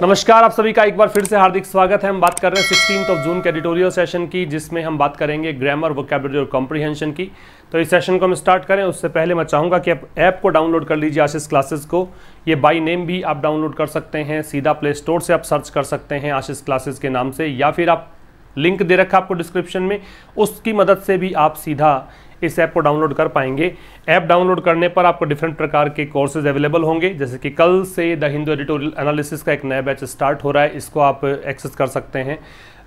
नमस्कार, आप सभी का एक बार फिर से हार्दिक स्वागत है। हम बात कर रहे हैं 16 जून के एडिटोरियल सेशन की, जिसमें हम बात करेंगे ग्रामर, वोकैबुलरी और कॉम्प्रिहेंशन की। तो इस सेशन को हम स्टार्ट करें उससे पहले मैं चाहूँगा कि आप ऐप को डाउनलोड कर लीजिए, आशीष क्लासेस को। ये बाय नेम भी आप डाउनलोड कर सकते हैं, सीधा प्ले स्टोर से आप सर्च कर सकते हैं आशीष क्लासेस के नाम से, या फिर आप लिंक दे रखा आपको डिस्क्रिप्शन में, उसकी मदद से भी आप सीधा इस ऐप को डाउनलोड कर पाएंगे। ऐप डाउनलोड करने पर आपको डिफरेंट प्रकार के कोर्सेज अवेलेबल होंगे, जैसे कि कल से द हिंदू एडिटोरियल एनालिसिस का एक नया बैच स्टार्ट हो रहा है, इसको आप एक्सेस कर सकते हैं,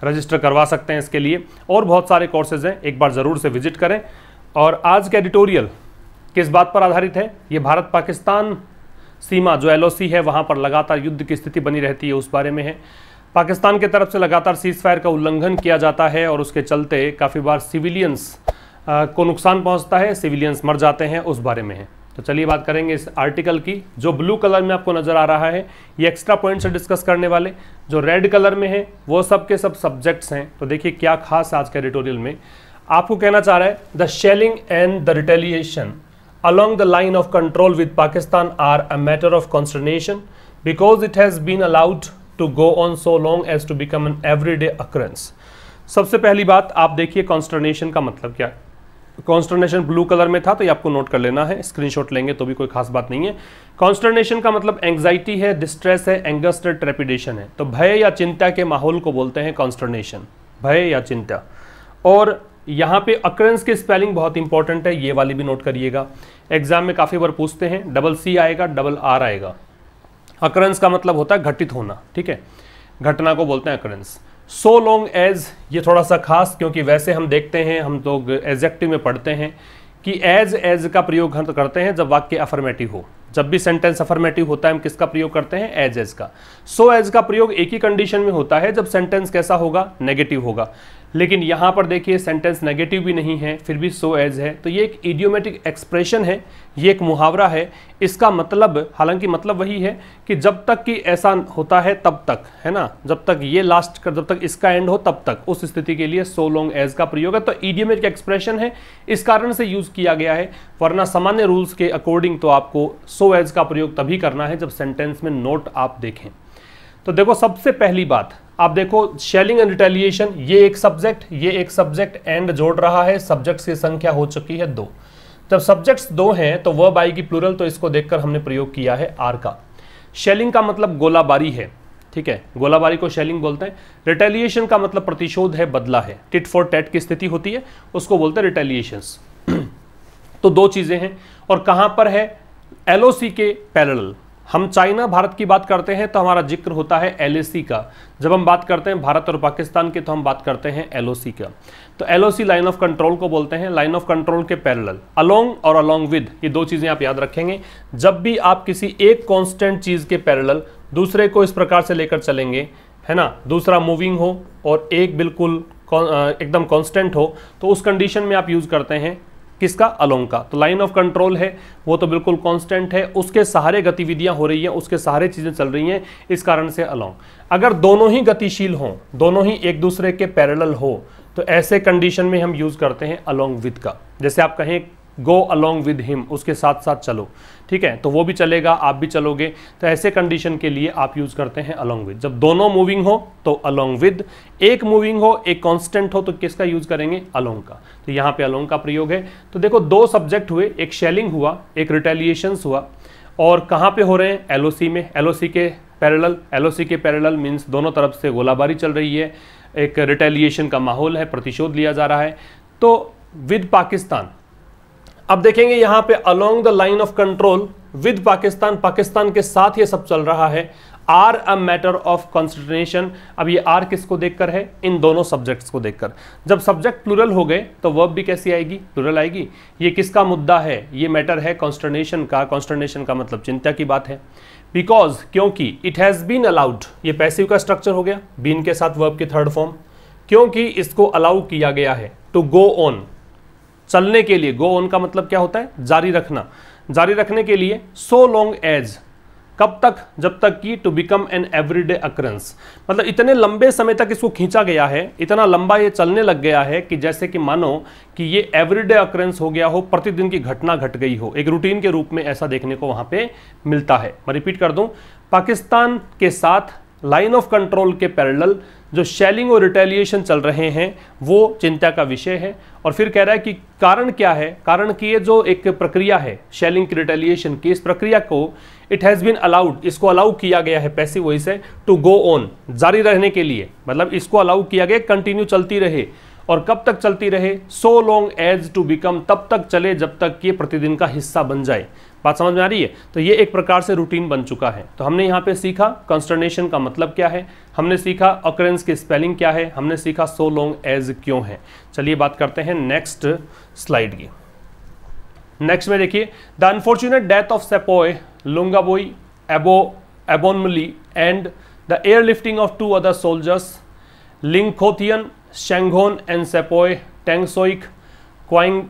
रजिस्टर करवा सकते हैं इसके लिए। और बहुत सारे कोर्सेज हैं, एक बार ज़रूर से विजिट करें। और आज का एडिटोरियल किस बात पर आधारित है? ये भारत पाकिस्तान सीमा जो LOC है, वहाँ पर लगातार युद्ध की स्थिति बनी रहती है, उस बारे में है। पाकिस्तान की तरफ से लगातार सीज फायर का उल्लंघन किया जाता है और उसके चलते काफ़ी बार सिविलियंस को नुकसान पहुंचता है, सिविलियंस मर जाते हैं, उस बारे में है। तो चलिए बात करेंगे इस आर्टिकल की। जो ब्लू कलर में आपको नज़र आ रहा है ये एक्स्ट्रा पॉइंट से डिस्कस करने वाले, जो रेड कलर में है वो सब के सब सब्जेक्ट्स हैं। तो देखिए क्या खास आज के एडिटोरियल में आपको कहना चाह रहा है। The shelling and the retaliation along the line of control with Pakistan are a matter of consternation because it has been allowed to go on so long as to become an everyday occurrence। सबसे पहली बात आप देखिए कॉन्स्टर्नेशन का मतलब क्या है। कॉन्स्टर्नेशन blue colour में था तो ये आपको नोट कर लेना है, स्क्रीनशॉट लेंगे तो भी कोई खास बात नहीं है। कॉन्स्टर्नेशन का मतलब एंग्जाइटी है, डिस्ट्रेस है, एंगस्ट है, ट्रेपिडेशन है। तो भय या चिंता के माहौल को बोलते हैं कॉन्स्टर्नेशन, भय या चिंता। और यहाँ पे अकरेंस की स्पेलिंग बहुत इंपॉर्टेंट है, ये वाली भी नोट करिएगा। एग्जाम में काफ़ी बार पूछते हैं, डबल C आएगा, डबल R आएगा। अकरेंस का मतलब होता है घटित होना, ठीक है, घटना को बोलते हैं अकरेंस। सो लॉन्ग एज, ये थोड़ा सा खास, क्योंकि वैसे हम देखते हैं, हम लोग एडजेक्टिव में पढ़ते हैं कि एज का प्रयोग हम करते हैं जब वाक्य अफर्मेटिव हो। जब भी सेंटेंस अफर्मेटिव होता है हम किसका प्रयोग करते हैं? एज का। सो एज का प्रयोग एक ही कंडीशन में होता है, जब सेंटेंस कैसा होगा? नेगेटिव होगा। लेकिन यहाँ पर देखिए सेंटेंस नेगेटिव भी नहीं है, फिर भी सो एज है। तो ये एक इडियोमेटिक एक्सप्रेशन है, ये एक मुहावरा है। इसका मतलब, हालांकि मतलब वही है कि जब तक कि ऐसा होता है तब तक, है ना, जब तक ये लास्ट कर, जब तक इसका एंड हो तब तक, उस स्थिति के लिए सो लॉन्ग एज का प्रयोग है। तो इडियोमेटिक एक्सप्रेशन है, इस कारण से यूज किया गया है। वरना सामान्य रूल्स के अकॉर्डिंग तो आपको सो एज का प्रयोग तभी करना है जब सेंटेंस में नोट आप देखें। तो देखो सबसे पहली बात आप देखो, शेलिंग एंड रिटेलिएशन, ये एक सब्जेक्ट, ये एक सब्जेक्ट, एंड जोड़ रहा है। सब्जेक्ट्स की संख्या हो चुकी है 2। जब सब्जेक्ट्स 2 हैं तो वर्ब आएगी प्लूरल, तो इसको देखकर हमने प्रयोग किया है आर का। शेलिंग का मतलब गोलाबारी है, ठीक है, गोलाबारी को शेलिंग बोलते हैं। रिटेलिएशन का मतलब प्रतिशोध है, बदला है, टिट फॉर टैट की स्थिति होती है, उसको बोलते हैं रिटेलिएशंस। तो 2 चीजें हैं। और कहां पर है? LOC के पैरेलल। हम चाइना भारत की बात करते हैं तो हमारा जिक्र होता है LAC का। जब हम बात करते हैं भारत और पाकिस्तान की तो हम बात करते हैं LOC का। तो LOC लाइन ऑफ कंट्रोल को बोलते हैं, लाइन ऑफ कंट्रोल के पैरेलल। अलोंग और अलोंग विद, ये 2 चीजें आप याद रखेंगे। जब भी आप किसी एक कांस्टेंट चीज के पैरेलल दूसरे को इस प्रकार से लेकर चलेंगे, है ना, दूसरा मूविंग हो और एक बिल्कुल एकदम कांस्टेंट हो, तो उस कंडीशन में आप यूज करते हैं किसका? अलोंग का। तो लाइन ऑफ कंट्रोल है वो तो बिल्कुल कांस्टेंट है, उसके सहारे गतिविधियां हो रही हैं, उसके सहारे चीजें चल रही हैं, इस कारण से अलोंग। अगर दोनों ही गतिशील हों, दोनों ही एक दूसरे के पैरेलल हो, तो ऐसे कंडीशन में हम यूज करते हैं अलोंग विद का। जैसे आप कहें गो अलोंग विद हिम, उसके साथ साथ चलो, ठीक है, तो वो भी चलेगा, आप भी चलोगे। तो ऐसे कंडीशन के लिए आप यूज करते हैं अलोंग विद। जब दोनों मूविंग हो तो अलोंग विद, एक मूविंग हो, एक कांस्टेंट हो, तो किसका यूज करेंगे? अलोंग का। तो यहाँ पे अलोंग का प्रयोग है। तो देखो 2 सब्जेक्ट हुए, एक शेलिंग हुआ, एक रिटेलिएशंस हुआ। और कहाँ पे हो रहे हैं? LOC में, LOC के पैरेलल। LOC के पैरेलल मीन्स दोनों तरफ से गोलाबारी चल रही है, एक रिटेलिएशन का माहौल है, प्रतिशोध लिया जा रहा है। तो विद पाकिस्तान, अब देखेंगे यहां पे along the line of control with Pakistan, Pakistan के साथ ये सब चल रहा है। आर अ मैटर ऑफ कॉन्स्टर्नेशन, अब ये आर किसको देखकर है? इन दोनों सब्जेक्ट्स को देखकर। जब सब्जेक्ट प्लूरल हो गए तो वर्ब भी कैसी आएगी? प्लूरल आएगी। ये किसका मुद्दा है? ये मैटर है कॉन्स्टर्नेशन का। कॉन्स्टर्नेशन का मतलब चिंता की बात है। बिकॉज, क्योंकि, इट हैज बीन अलाउड, ये पैसिव का स्ट्रक्चर हो गया, बीन के साथ वर्ब की थर्ड फॉर्म, क्योंकि इसको अलाउ किया गया है टू गो ऑन, चलने के लिए। गो ऑन का मतलब क्या होता है? जारी रखना। जारी रखने के लिए सो लॉन्ग एज, कब तक? जब तक कि to become an everyday occurrence, मतलब इतने लंबे समय तक इसको खींचा गया है, इतना लंबा ये चलने लग गया है कि जैसे कि मानो कि ये एवरीडे अकरेंस हो गया हो, प्रतिदिन की घटना घट गई हो, एक रूटीन के रूप में ऐसा देखने को वहां पे मिलता है। मैं रिपीट कर दूं, पाकिस्तान के साथ लाइन ऑफ कंट्रोल के पैरेलल जो शेलिंग और रिटेलिएशन चल रहे हैं वो चिंता का विषय है। और फिर कह रहा है कि कारण क्या है, कारण की ये जो एक प्रक्रिया है शेलिंग की, रिटेलिएशन की, इस प्रक्रिया को इट हैज़ बीन अलाउड, इसको अलाउ किया गया है पैसिव वॉइस है, टू गो ऑन, जारी रहने के लिए, मतलब इसको अलाउ किया गया कंटिन्यू चलती रहे। और कब तक चलती रहे, so long as to become, तब तक चले जब तक ये प्रतिदिन का हिस्सा बन जाए। बात समझ में आ रही है? तो ये एक प्रकार से रूटीन बन चुका है। तो हमने यहाँ पे सीखा कंस्टर्नेशन का मतलब क्या है, हमने सीखा ऑकरेंस की स्पेलिंग क्या है, हमने सीखा सो लॉन्ग एज क्यों है। चलिए बात करते हैं नेक्स्ट स्लाइड की। नेक्स्ट में देखिए, the unfortunate death of sepoy Lungaboi Abonmei and the airlifting of 2 other soldiers Lingkhothian Shengon and sepoy Tengsoik Kwaing,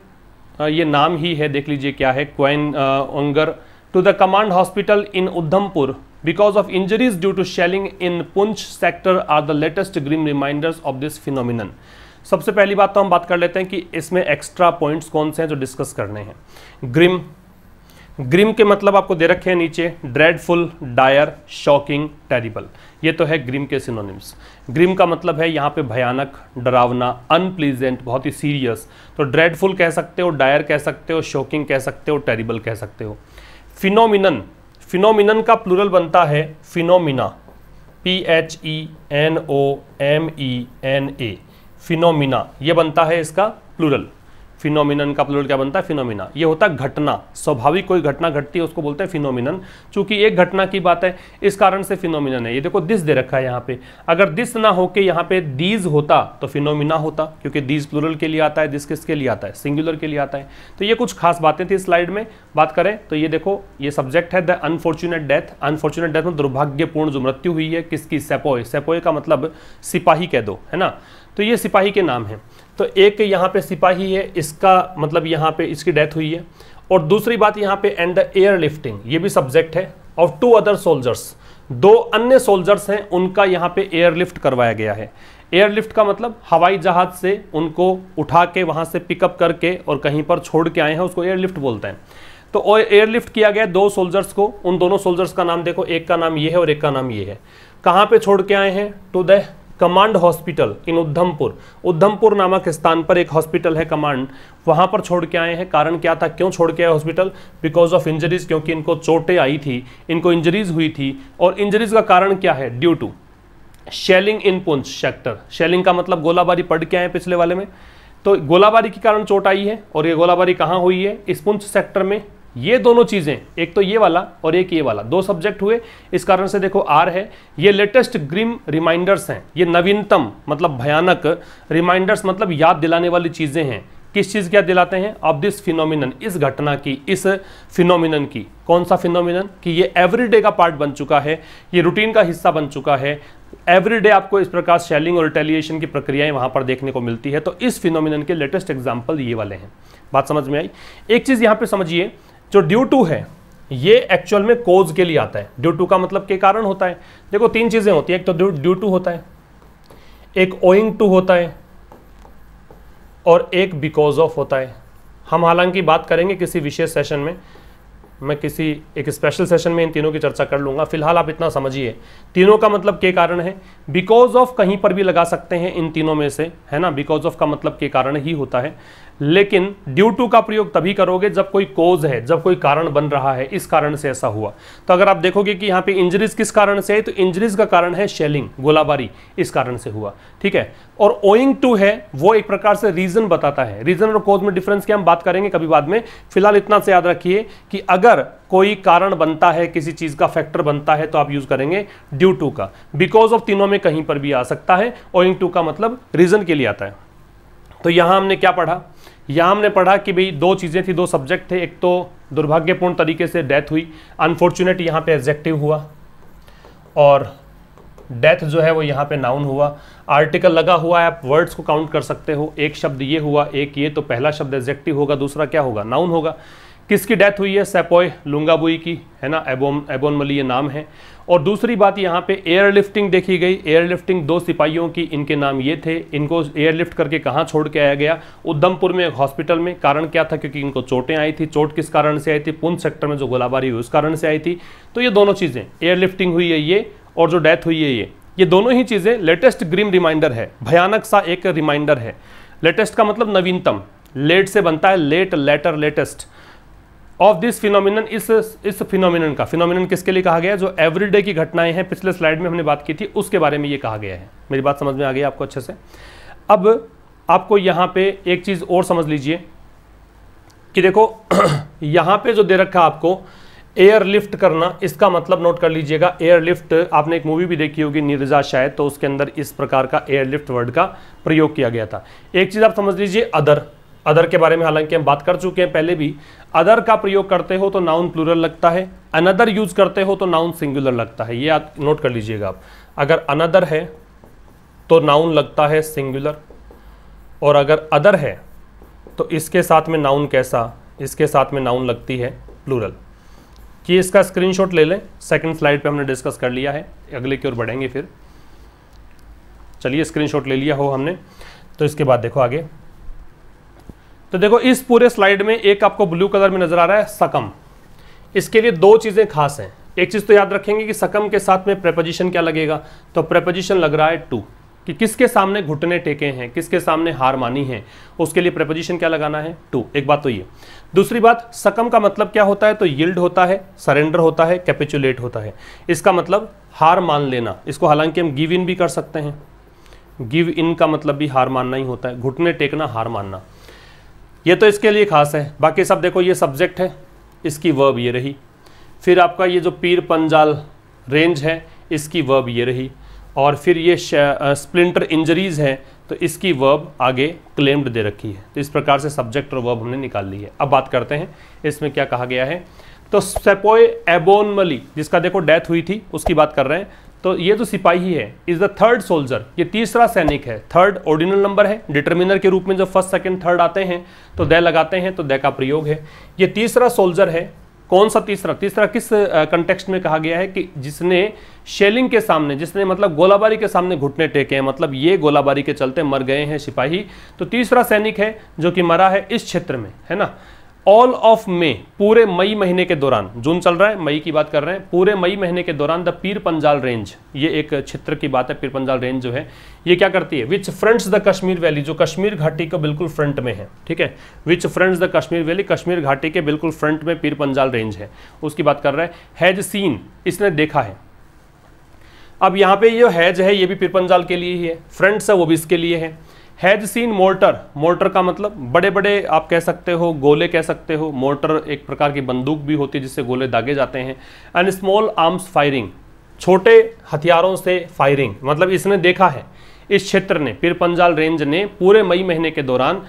ये नाम ही है, देख लीजिए क्या है, क्वाइन ओंगर, to the command hospital in Udhampur because of injuries due to shelling in Poonch sector are the latest grim reminders of this phenomenon. सबसे पहली बात तो हम बात कर लेते हैं कि इसमें एक्स्ट्रा पॉइंट्स कौन से हैं जो डिस्कस करने हैं। ग्रिम, ग्रिम के मतलब आपको दे रखे हैं नीचे, ड्रेडफुल, डायर, शॉकिंग, टेरिबल, ये तो है ग्रिम के सिनोनिम्स। ग्रिम का मतलब है यहाँ पे भयानक, डरावना, अनप्लीजेंट, बहुत ही सीरियस। तो ड्रेडफुल कह सकते हो, डायर कह सकते हो, शॉकिंग कह सकते हो, टेरिबल कह सकते हो। फिनोमिनन, फिनोमिनन का प्लूरल बनता है फिनोमिना, PHENOMENA, फिनोमिना, ये बनता है इसका प्लूरल। फिनोमिनन का प्लूरल क्या बनता है, फिनोमिना। ये होता है घटना, स्वाभाविक कोई घटना घटती है उसको बोलते हैं फिनोमिनन। चूंकि एक घटना की बात है इस कारण से फिनोमिनन है। ये देखो दिस दे रखा है यहाँ पे, अगर दिस ना होके यहाँ पे दीज होता तो फिनोमिना होता, क्योंकि दीज प्लूरल के लिए आता है, दिस किसके लिए आता है, सिंगुलर के लिए आता है। तो ये कुछ खास बातें थी स्लाइड में। बात करें तो ये देखो, ये सब्जेक्ट है the unfortunate death. Unfortunate death में दुर्भाग्यपूर्ण जो मृत्यु हुई है किसकी, सेपोय। सेपोय का मतलब सिपाही कह दो, है ना, तो ये सिपाही के नाम है। तो एक यहाँ पे सिपाही है, इसका मतलब यहाँ पे इसकी डेथ हुई है। और दूसरी बात यहाँ पे एंड द एयर लिफ्टिंग, ये भी सब्जेक्ट है, ऑफ 2 अदर सोल्जर्स, 2 अन्य सोल्जर्स हैं उनका यहाँ पे एयरलिफ्ट करवाया गया है। एयरलिफ्ट का मतलब हवाई जहाज से उनको उठा के वहाँ से पिकअप करके और कहीं पर छोड़ के आए हैं, उसको एयरलिफ्ट बोलते हैं। तो एयरलिफ्ट किया गया 2 सोल्जर्स को, उन दोनों सोल्जर्स का नाम देखो, एक का नाम ये है और एक का नाम ये है। कहाँ पे छोड़ के आए हैं, to the command hospital in Udhampur. Udhampur नामक स्थान पर एक हॉस्पिटल है कमांड, वहां पर छोड़ के आए हैं। कारण क्या था, क्यों छोड़ के आए हॉस्पिटल, बिकॉज ऑफ इंजरीज, क्योंकि इनको चोटें आई थी, इनको इंजरीज हुई थी। और इंजरीज का कारण क्या है, due to shelling in Poonch sector. Shelling का मतलब गोलाबारी, पढ़ के आए पिछले वाले में, तो गोलाबारी के कारण चोट आई है। और ये गोलाबारी कहाँ हुई है, इस पुंछ सेक्टर में। ये दोनों चीजें, एक तो ये वाला और एक ये वाला, 2 सब्जेक्ट हुए। इस कारण से देखो आर है, ये लेटेस्ट ग्रिम रिमाइंडर्स हैं, ये नवीनतम मतलब भयानक, रिमाइंडर्स मतलब याद दिलाने वाली चीजें हैं। किस चीज की याद दिलाते हैं, ऑफ दिस फिनोमिनन, इस घटना की, इस फिनोमिनन की। कौन सा फिनोमिनन, कि ये एवरीडे का पार्ट बन चुका है, ये रूटीन का हिस्सा बन चुका है। एवरीडे आपको इस प्रकार शेलिंग और रिटेलिएशन की प्रक्रियाएं वहां पर देखने को मिलती है। तो इस फिनोमिनन के लेटेस्ट एग्जाम्पल ये वाले हैं। बात समझ में आई। एक चीज यहां पर समझिए, जो ड्यू टू है ये एक्चुअल में कोज के लिए आता है। ड्यू टू का मतलब के कारण होता है। देखो 3 चीजें होती है, एक तो ड्यू टू होता है, एक ओइंग टू होता है और एक बिकॉज ऑफ होता है। हम हालांकि बात करेंगे किसी विशेष सेशन में, मैं किसी एक स्पेशल सेशन में इन तीनों की चर्चा कर लूंगा। फिलहाल आप इतना समझिए, तीनों का मतलब के कारण है। बिकॉज ऑफ कहीं पर भी लगा सकते हैं इन तीनों में से, है ना, बिकॉज ऑफ का मतलब के कारण ही होता है। लेकिन ड्यू टू का प्रयोग तभी करोगे जब कोई कोज है, जब कोई कारण बन रहा है, इस कारण से ऐसा हुआ। तो अगर आप देखोगे कि यहाँ पे इंजरीज किस कारण से है, तो इंजरीज का कारण है शेलिंग, गोलाबारी, इस कारण से हुआ, ठीक है। और ओइंग टू है वो एक प्रकार से रीजन बताता है। रीजन और कोज में डिफरेंस क्या हम बात करेंगे कभी बाद में। फिलहाल इतना से याद रखिए कि अगर कोई कारण बनता है, किसी चीज का फैक्टर बनता है, तो आप यूज करेंगे ड्यू टू का। बिकॉज ऑफ तीनों में कहीं पर भी आ सकता है। ओइंग टू का मतलब रीजन के लिए आता है। तो यहां हमने क्या पढ़ा, यहां हमने पढ़ा कि भाई 2 चीजें थी, 2 सब्जेक्ट थे। एक तो दुर्भाग्यपूर्ण तरीके से डेथ हुई, अनफॉर्चुनेट यहां पे एडजेक्टिव हुआ, और डेथ जो है वो यहाँ पे नाउन हुआ। आर्टिकल लगा हुआ है, आप वर्ड्स को काउंट कर सकते हो। एक शब्द ये हुआ, एक ये, तो पहला शब्द एडजेक्टिव होगा, दूसरा क्या होगा, नाउन होगा। किसकी डेथ हुई है, सेपोय लुंगाबुई की, है ना, एबोनमली ये नाम है। और दूसरी बात यहाँ पे एयरलिफ्टिंग देखी गई। एयरलिफ्टिंग 2 सिपाहियों की, इनके नाम ये थे। इनको एयरलिफ्ट करके कहाँ छोड़ के आया गया, उधमपुर में एक हॉस्पिटल में। कारण क्या था, क्योंकि इनको चोटें आई थी। चोट किस कारण से आई थी, पुंछ सेक्टर में जो गोलाबारी हुई उस कारण से आई थी। तो ये दोनों चीज़ें, एयरलिफ्टिंग हुई है ये, और जो डेथ हुई है ये दोनों ही चीज़ें लेटेस्ट ग्रीम रिमाइंडर है, भयानक सा एक रिमाइंडर है। लेटेस्ट का मतलब नवीनतम, लेट से बनता है late, later, latest of this phenomenon, इस फिनोमिनन का, फिनोमिनन किसके लिए कहा गया है, जो एवरीडे की घटनाएं हैं, पिछले स्लाइड में हमने बात की थी उसके बारे में ये कहा गया है। मेरी बात समझ में आ गई आपको अच्छे से। अब आपको यहाँ पे एक चीज़ और समझ लीजिए कि देखो यहाँ पे जो दे रखा है आपको एयरलिफ्ट करना, इसका मतलब नोट कर लीजिएगा। एयरलिफ्ट, आपने एक मूवी भी देखी होगी नीरजा शायद, तो उसके अंदर इस प्रकार का एयरलिफ्ट वर्ड का प्रयोग किया गया था। एक चीज़ आप समझ लीजिए, अदर के बारे में हालांकि हम बात कर चुके हैं पहले भी। अदर का प्रयोग करते हो तो नाउन प्लूरल लगता है, अनदर यूज करते हो तो नाउन सिंगुलर लगता है। ये आप नोट कर लीजिएगा आप। अगर अनदर है तो नाउन लगता है सिंगुलर, और अगर अदर है तो इसके साथ में नाउन कैसा, इसके साथ में नाउन लगती है प्लूरल। कि इसका स्क्रीनशॉट ले लें, सेकंड स्लाइड पे हमने डिस्कस कर लिया है, अगले की ओर बढ़ेंगे फिर। चलिए स्क्रीनशॉट ले लिया हो हमने, तो इसके बाद देखो आगे। तो देखो इस पूरे स्लाइड में एक आपको ब्लू कलर में नजर आ रहा है सकम। इसके लिए दो चीजें खास हैं। एक चीज तो याद रखेंगे कि सकम के साथ में प्रेपोजिशन क्या लगेगा, तो प्रेपोजिशन लग रहा है टू, कि किसके सामने घुटने टेके हैं, किसके सामने हार मानी है, उसके लिए प्रेपोजिशन क्या लगाना है, टू। एक बात तो ये। दूसरी बात, सकम का मतलब क्या होता है, तो यील्ड होता है, सरेंडर होता है, कैपिचुलेट होता है। इसका मतलब हार मान लेना। इसको हालांकि हम गिव इन भी कर सकते हैं। गिव इन का मतलब भी हार मानना ही होता है, घुटने टेकना, हार मानना। ये तो इसके लिए खास है। बाकी सब देखो, ये सब्जेक्ट है, इसकी वर्ब ये रही। फिर आपका ये जो पीर पंजाल रेंज है, इसकी वर्ब ये रही। और फिर ये स्प्लिंटर इंजरीज है, तो इसकी वर्ब आगे क्लेम्ड दे रखी है। तो इस प्रकार से सब्जेक्ट और वर्ब हमने निकाल ली है। अब बात करते हैं इसमें क्या कहा गया है। तो सेपोय एबोनमली, जिसका देखो डेथ हुई थी, उसकी बात कर रहे हैं। तो ये जो सिपाही है, इज द थर्ड सोल्जर, ये तीसरा सैनिक है। थर्ड ऑर्डिनल नंबर है, डिटर्मिनर के रूप में जब फर्स्ट सेकंड थर्ड आते हैं तो दे लगाते हैं, तो दे का प्रयोग है। ये तीसरा सोल्जर है। कौन सा तीसरा? तीसरा किस कंटेक्स्ट में कहा गया है, कि जिसने शेलिंग के सामने, जिसने मतलब गोलाबारी के सामने घुटने टेके हैं, मतलब ये गोलाबारी के चलते मर गए हैं सिपाही। तो तीसरा सैनिक है जो कि मरा है इस क्षेत्र में, है ना। ऑल ऑफ मे, पूरे मई महीने के दौरान, जून चल रहा है, मई की बात कर रहे हैं, पूरे मई महीने के दौरान द पीर पंजाल रेंज, ये एक क्षेत्र की बात है। पीर पंजाल रेंज जो है ये क्या करती है, which fronts the Kashmir valley, जो कश्मीर घाटी के बिल्कुल फ्रंट में है, ठीक है। Which fronts the Kashmir valley, Kashmir घाटी के बिल्कुल फ्रंट में पीर पंजाल रेंज है, उसकी बात कर रहा है। हैज सीन, इसने देखा है। अब यहाँ पे ये हैज है, ये भी पीर पंजाल के लिए ही है। फ्रंट्स है, वो भी इसके लिए है। हैज सीन मोर्टर, मोर्टर का मतलब बड़े बड़े आप कह सकते हो, गोले कह सकते हो। मोर्टर एक प्रकार की बंदूक भी होती है जिससे गोले दागे जाते हैं। एंड स्मॉल आर्म्स फायरिंग, छोटे हथियारों से फायरिंग, मतलब इसने देखा है, इस क्षेत्र ने, पीर पंजाल रेंज ने पूरे मई महीने के दौरान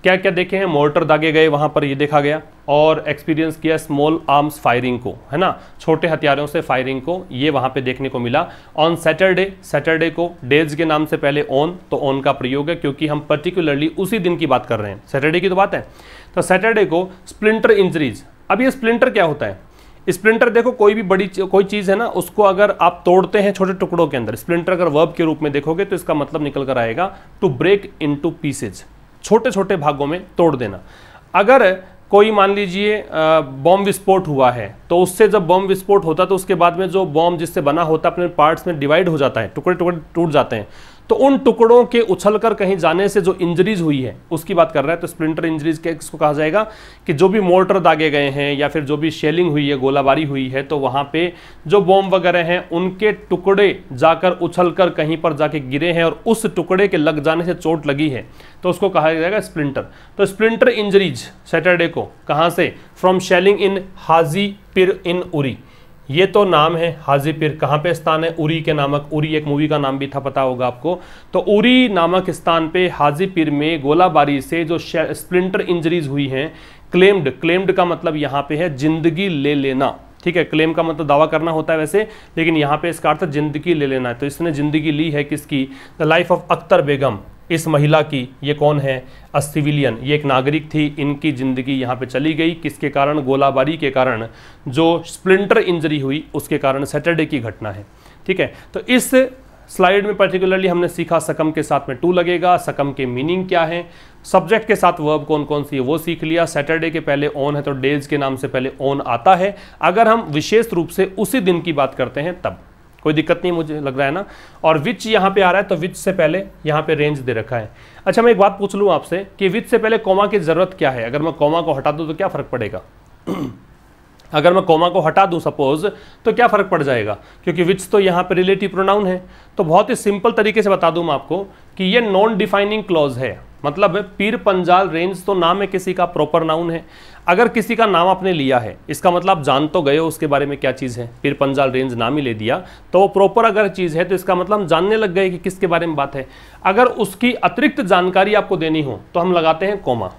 क्या क्या देखे हैं, मोर्टर दागे गए वहां पर, ये देखा गया। और एक्सपीरियंस किया स्मॉल आर्म्स फायरिंग को, है ना, छोटे हथियारों से फायरिंग को, ये वहां पे देखने को मिला। ऑन सैटरडे, सैटरडे को डेज के नाम से पहले ऑन, तो ऑन का प्रयोग है क्योंकि हम पर्टिकुलरली उसी दिन की बात कर रहे हैं, सैटरडे की तो बात है। तो सैटरडे को स्प्लिंटर इंजरीज। अब ये स्प्लिंटर क्या होता है? स्प्लिंटर देखो, कोई भी बड़ी कोई चीज़ है ना, उसको अगर आप तोड़ते हैं छोटे टुकड़ों के अंदर, स्प्लिंटर अगर वर्ब के रूप में देखोगे तो इसका मतलब निकल कर आएगा टू ब्रेक इनटू पीसेज, छोटे छोटे भागों में तोड़ देना। अगर कोई मान लीजिए बॉम्ब विस्फोट हुआ है, तो उससे जब बॉम्ब विस्फोट होता है तो उसके बाद में जो बॉम्ब जिससे बना होता है अपने पार्ट्स में डिवाइड हो जाता है, टुकड़े टुकड़े टूट जाते हैं। तो उन टुकड़ों के उछलकर कहीं जाने से जो इंजरीज हुई है उसकी बात कर रहा है। तो स्प्लिंटर इंजरीज के इसको कहा जाएगा कि जो भी मोर्टर दागे गए हैं या फिर जो भी शेलिंग हुई है, गोलाबारी हुई है, तो वहाँ पे जो बॉम्ब वगैरह हैं उनके टुकड़े जाकर उछलकर कहीं पर जाके गिरे हैं और उस टुकड़े के लग जाने से चोट लगी है, तो उसको कहा जाएगा स्प्लिंटर। तो स्प्लिंटर इंजरीज सैटरडे को कहाँ से? फ्रॉम शेलिंग इन हाजीपिर इन उरी। ये तो नाम है हाजीपिर, कहाँ पे स्थान है? उरी के नामक, उरी एक मूवी का नाम भी था, पता होगा आपको। तो उरी नामक स्थान पे हाजीपिर में गोलाबारी से जो स्प्लिंटर इंजरीज हुई हैं, क्लेम्ड, क्लेम्ड का मतलब यहाँ पे है जिंदगी ले लेना, ठीक है। क्लेम का मतलब दावा करना होता है वैसे, लेकिन यहाँ पे इसका अर्थ जिंदगी ले लेना है। तो इसने जिंदगी ली है किसकी? द लाइफ ऑफ अख्तर बेगम, इस महिला की। ये कौन है? अ सिविलियन, ये एक नागरिक थी। इनकी जिंदगी यहाँ पे चली गई, किसके कारण? गोलाबारी के कारण, जो स्प्लिंटर इंजरी हुई उसके कारण। सैटरडे की घटना है, ठीक है। तो इस स्लाइड में पर्टिकुलरली हमने सीखा सकम के साथ में टू लगेगा, सकम के मीनिंग क्या है, सब्जेक्ट के साथ वर्ब कौन कौन सी है वो सीख लिया। सैटरडे के पहले ऑन है तो डेज के नाम से पहले ऑन आता है। अगर हम विशेष रूप से उसी दिन की बात करते हैं तब, कोई दिक्कत नहीं मुझे लग रहा है ना। और विच यहाँ पे आ रहा है तो विच से पहले यहाँ पे रेंज दे रखा है। अच्छा मैं एक बात पूछ लूँ आपसे कि विच से पहले कॉमा की ज़रूरत क्या है? अगर मैं कॉमा को हटा दूँ तो क्या फ़र्क पड़ेगा? अगर मैं कॉमा को हटा दूं सपोज तो क्या फ़र्क पड़ जाएगा? क्योंकि विच तो यहाँ पे रिलेटिव प्रोनाउन है। तो बहुत ही सिंपल तरीके से बता दूं मैं आपको कि ये नॉन डिफाइनिंग क्लॉज है। मतलब पीर पंजाल रेंज तो नाम है किसी का, प्रॉपर नाउन है। अगर किसी का नाम आपने लिया है इसका मतलब आप जान तो गए हो उसके बारे में क्या चीज़ है। पीर पंजाल रेंज नाम ही ले दिया तो वो प्रॉपर अगर चीज़ है तो इसका मतलब हम जानने लग गए कि किसके बारे में बात है। अगर उसकी अतिरिक्त जानकारी आपको देनी हो तो हम लगाते हैं कॉमा।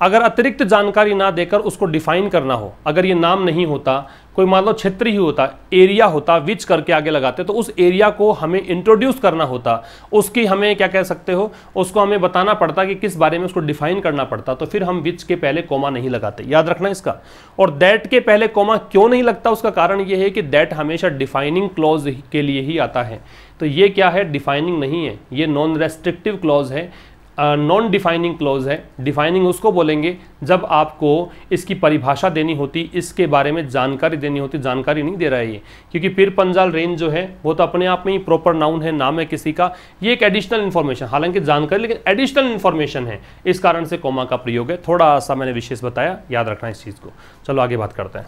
अगर अतिरिक्त जानकारी ना देकर उसको डिफाइन करना हो, अगर ये नाम नहीं होता, कोई मान लो क्षेत्र ही होता, एरिया होता, विच करके आगे लगाते तो उस एरिया को हमें इंट्रोड्यूस करना होता, उसकी हमें क्या कह सकते हो, उसको हमें बताना पड़ता कि किस बारे में उसको डिफाइन करना पड़ता। तो फिर हम विच के पहले कॉमा नहीं लगाते, याद रखना इसका। और दैट के पहले कॉमा क्यों नहीं लगता? उसका कारण ये है कि दैट हमेशा डिफाइनिंग क्लॉज के लिए ही आता है। तो ये क्या है? डिफाइनिंग नहीं है, ये नॉन रेस्ट्रिक्टिव क्लॉज है, नॉन डिफाइनिंग क्लॉज है। डिफाइनिंग उसको बोलेंगे जब आपको इसकी परिभाषा देनी होती, इसके बारे में जानकारी देनी होती। जानकारी नहीं दे रहा है ये, क्योंकि पीर पंजाल रेंज जो है वो तो अपने आप में ही प्रॉपर नाउन है, नाम है किसी का। ये एक एडिशनल इन्फॉर्मेशन, हालांकि जानकारी लेकिन एडिशनल इन्फॉर्मेशन है, इस कारण से कॉमा का प्रयोग है। थोड़ा सा मैंने विशेष बताया, याद रखना इस चीज़ को। चलो आगे बात करते हैं।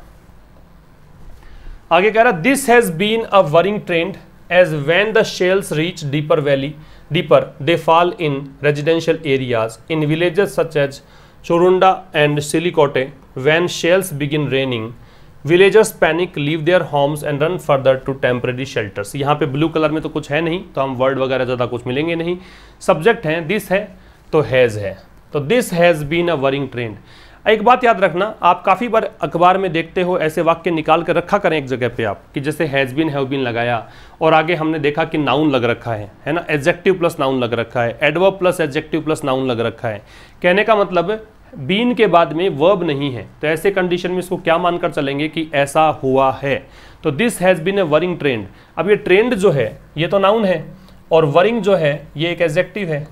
आगे कह रहा है this has been a worrying trend as when the shells reach deeper valley deeper they fall in residential areas in villages such as Chorunda and Silicote. When shells begin raining, villagers panic, leave their homes and run further to temporary shelters. यहाँ पे blue colour में तो कुछ है नहीं, तो हम word वगैरह ज़्यादा कुछ मिलेंगे नहीं। सब्जेक्ट है दिस है तो हैज़ है, तो this has been a worrying trend. एक बात याद रखना, आप काफ़ी बार अखबार में देखते हो ऐसे वाक्य निकाल कर रखा करें एक जगह पे आप, कि जैसे हैज़ बीन, हैव बीन लगाया और आगे हमने देखा कि नाउन लग रखा है ना, एडजेक्टिव प्लस नाउन लग रखा है, adverb plus adjective plus noun लग रखा है। कहने का मतलब बीन के बाद में वर्ब नहीं है, तो ऐसे कंडीशन में इसको क्या मानकर चलेंगे कि ऐसा हुआ है। तो this has been a worrying trend. अब ये ट्रेंड जो है ये तो नाउन है और वरिंग जो है ये एक एडजेक्टिव है।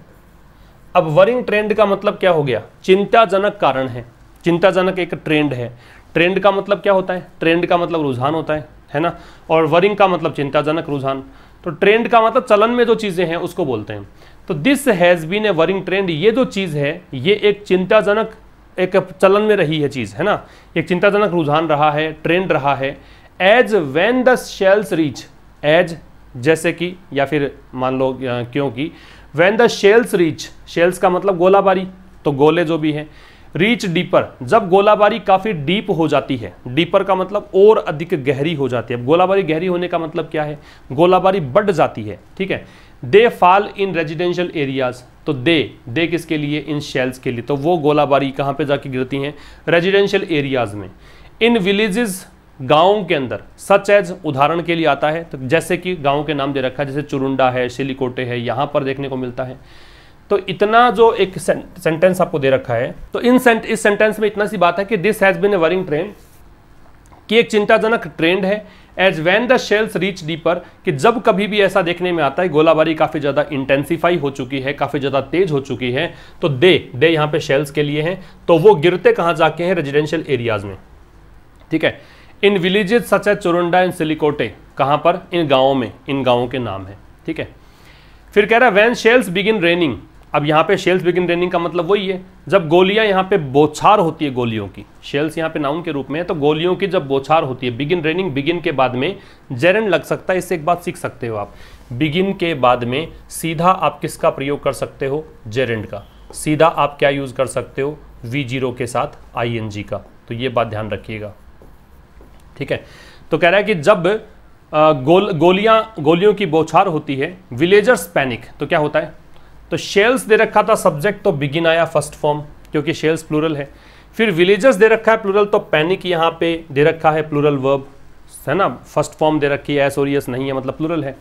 अब वरिंग ट्रेंड का मतलब क्या हो गया? चिंताजनक कारण है, चिंताजनक एक ट्रेंड है। ट्रेंड का मतलब क्या होता है? ट्रेंड का मतलब रुझान होता है ना, और वरिंग का मतलब चिंताजनक रुझान। तो ट्रेंड का मतलब चलन में जो चीज़ें हैं उसको बोलते हैं। तो this has been a worrying trend, ये जो चीज़ है ये एक चिंताजनक, एक चलन में रही है चीज़, है ना, एक चिंताजनक रुझान रहा है, ट्रेंड रहा है। As when the shells reach, as जैसे कि या फिर मान लो क्योंकि, when the shells reach, shells का मतलब गोलाबारी, तो गोले जो भी हैं, रीच डीपर, जब गोलाबारी काफ़ी डीप हो जाती है, डीपर का मतलब और अधिक गहरी हो जाती है। गोलाबारी गहरी होने का मतलब क्या है? गोलाबारी बढ़ जाती है, ठीक है। They fall in residential areas, तो दे किसके लिए? इन शेल्स के लिए। तो वो गोलाबारी कहाँ पे जाके गिरती हैं? रेजिडेंशियल एरियाज में। इन विलेजेस, गाँव के अंदर, सच एज उदाहरण के लिए आता है, तो जैसे कि गाँव के नाम दे रखा है, जैसे चुरुंडा है, सिलिकोटे है, यहाँ पर देखने को मिलता है। तो इतना जो एक सेंटेंस आपको दे रखा है, तो इस सेंटेंस में इतना सी बात है कि this has been a worrying trend, कि एक चिंताजनक ट्रेंड है। As when the shells reach deeper, कि जब कभी भी ऐसा देखने में आता है गोलाबारी काफ़ी ज़्यादा इंटेंसिफाई हो चुकी है, काफ़ी ज़्यादा तेज हो चुकी है, तो दे यहाँ पे शेल्स के लिए हैं, तो वो गिरते कहाँ जाके हैं? रेजिडेंशियल एरियाज में, ठीक है। In villages such as Churunda and Silikote, कहाँ पर? इन गाँवों में, इन गाँवों के नाम है, ठीक है। फिर कह रहा है व्हेन शेल्स बिगिन रेनिंग। अब यहाँ पे शेल्स बिगिन रेनिंग का मतलब वही है जब गोलियां यहाँ पे बौछार होती है गोलियों की। शेल्स यहाँ पे नाउन के रूप में है, तो गोलियों की जब बौछार होती है। बिगिन रेनिंग, बिगिन के बाद में जेरन लग सकता है। इससे एक बात सीख सकते हो आप, बिगिन के बाद में सीधा आप किसका प्रयोग कर सकते हो? जेरेंड का। सीधा आप क्या यूज कर सकते हो? V0 के साथ ING का। तो ये बात ध्यान रखिएगा, ठीक है। तो कह रहा है कि जब गोलियों की बौछार होती है, विलेजर्स पैनिक, तो क्या होता है? तो शेल्स दे रखा था सब्जेक्ट, तो बिगिन आया फर्स्ट फॉर्म, क्योंकि शेल्स प्लूरल है। फिर विलेजर्स दे रखा है प्लूरल, तो पैनिक यहाँ पे दे रखा है प्लूरल वर्ब, है ना, फर्स्ट फॉर्म दे रखी है, एस और यस नहीं है, मतलब प्लूरल है।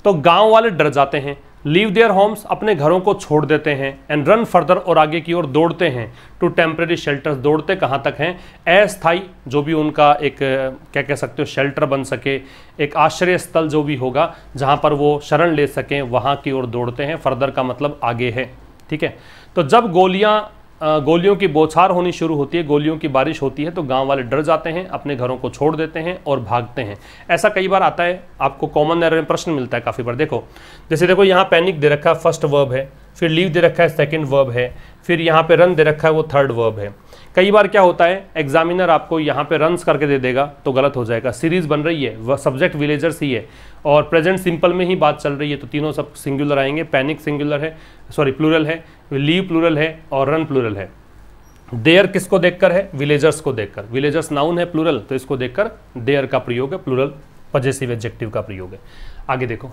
तो गांव वाले डर जाते हैं, लीव देयर होम्स, अपने घरों को छोड़ देते हैं, एंड रन फर्दर, और आगे की ओर दौड़ते हैं, टू टेम्परेरी शेल्टर्स, दौड़ते कहाँ तक हैं? अस्थाई, जो भी उनका एक क्या कह सकते हो, शेल्टर बन सके, एक आश्रय स्थल जो भी होगा जहाँ पर वो शरण ले सकें, वहाँ की ओर दौड़ते हैं। फर्दर का मतलब आगे है, ठीक है। तो जब गोलियाँ गोलियों की बौछार होनी शुरू होती है, गोलियों की बारिश होती है, तो गांव वाले डर जाते हैं, अपने घरों को छोड़ देते हैं और भागते हैं। ऐसा कई बार आता है, आपको कॉमन एरर में प्रश्न मिलता है काफ़ी बार। देखो जैसे देखो यहाँ पैनिक दे रखा है फर्स्ट वर्ब है, फिर लीव दे रखा है सेकंड वर्ब है, फिर यहाँ पे रन दे रखा है वो थर्ड वर्ब है। कई बार क्या होता है एग्जामिनर आपको यहाँ पे रन्स करके दे देगा तो गलत हो जाएगा। सीरीज बन रही है, वह सब्जेक्ट विलेजर्स ही है और प्रेजेंट सिंपल में ही बात चल रही है, तो तीनों सब सिंगुलर आएंगे। पैनिक सिंगुलर है, सॉरी प्लूरल है, लीव प्लूरल है और रन प्लूरल है। देयर किसको देखकर है? विलेजर्स को देखकर। विलेजर्स नाउन है प्लूरल, तो इसको देखकर देयर का प्रयोग है, प्लूरल पजेसिव एडजेक्टिव का प्रयोग है। आगे देखो,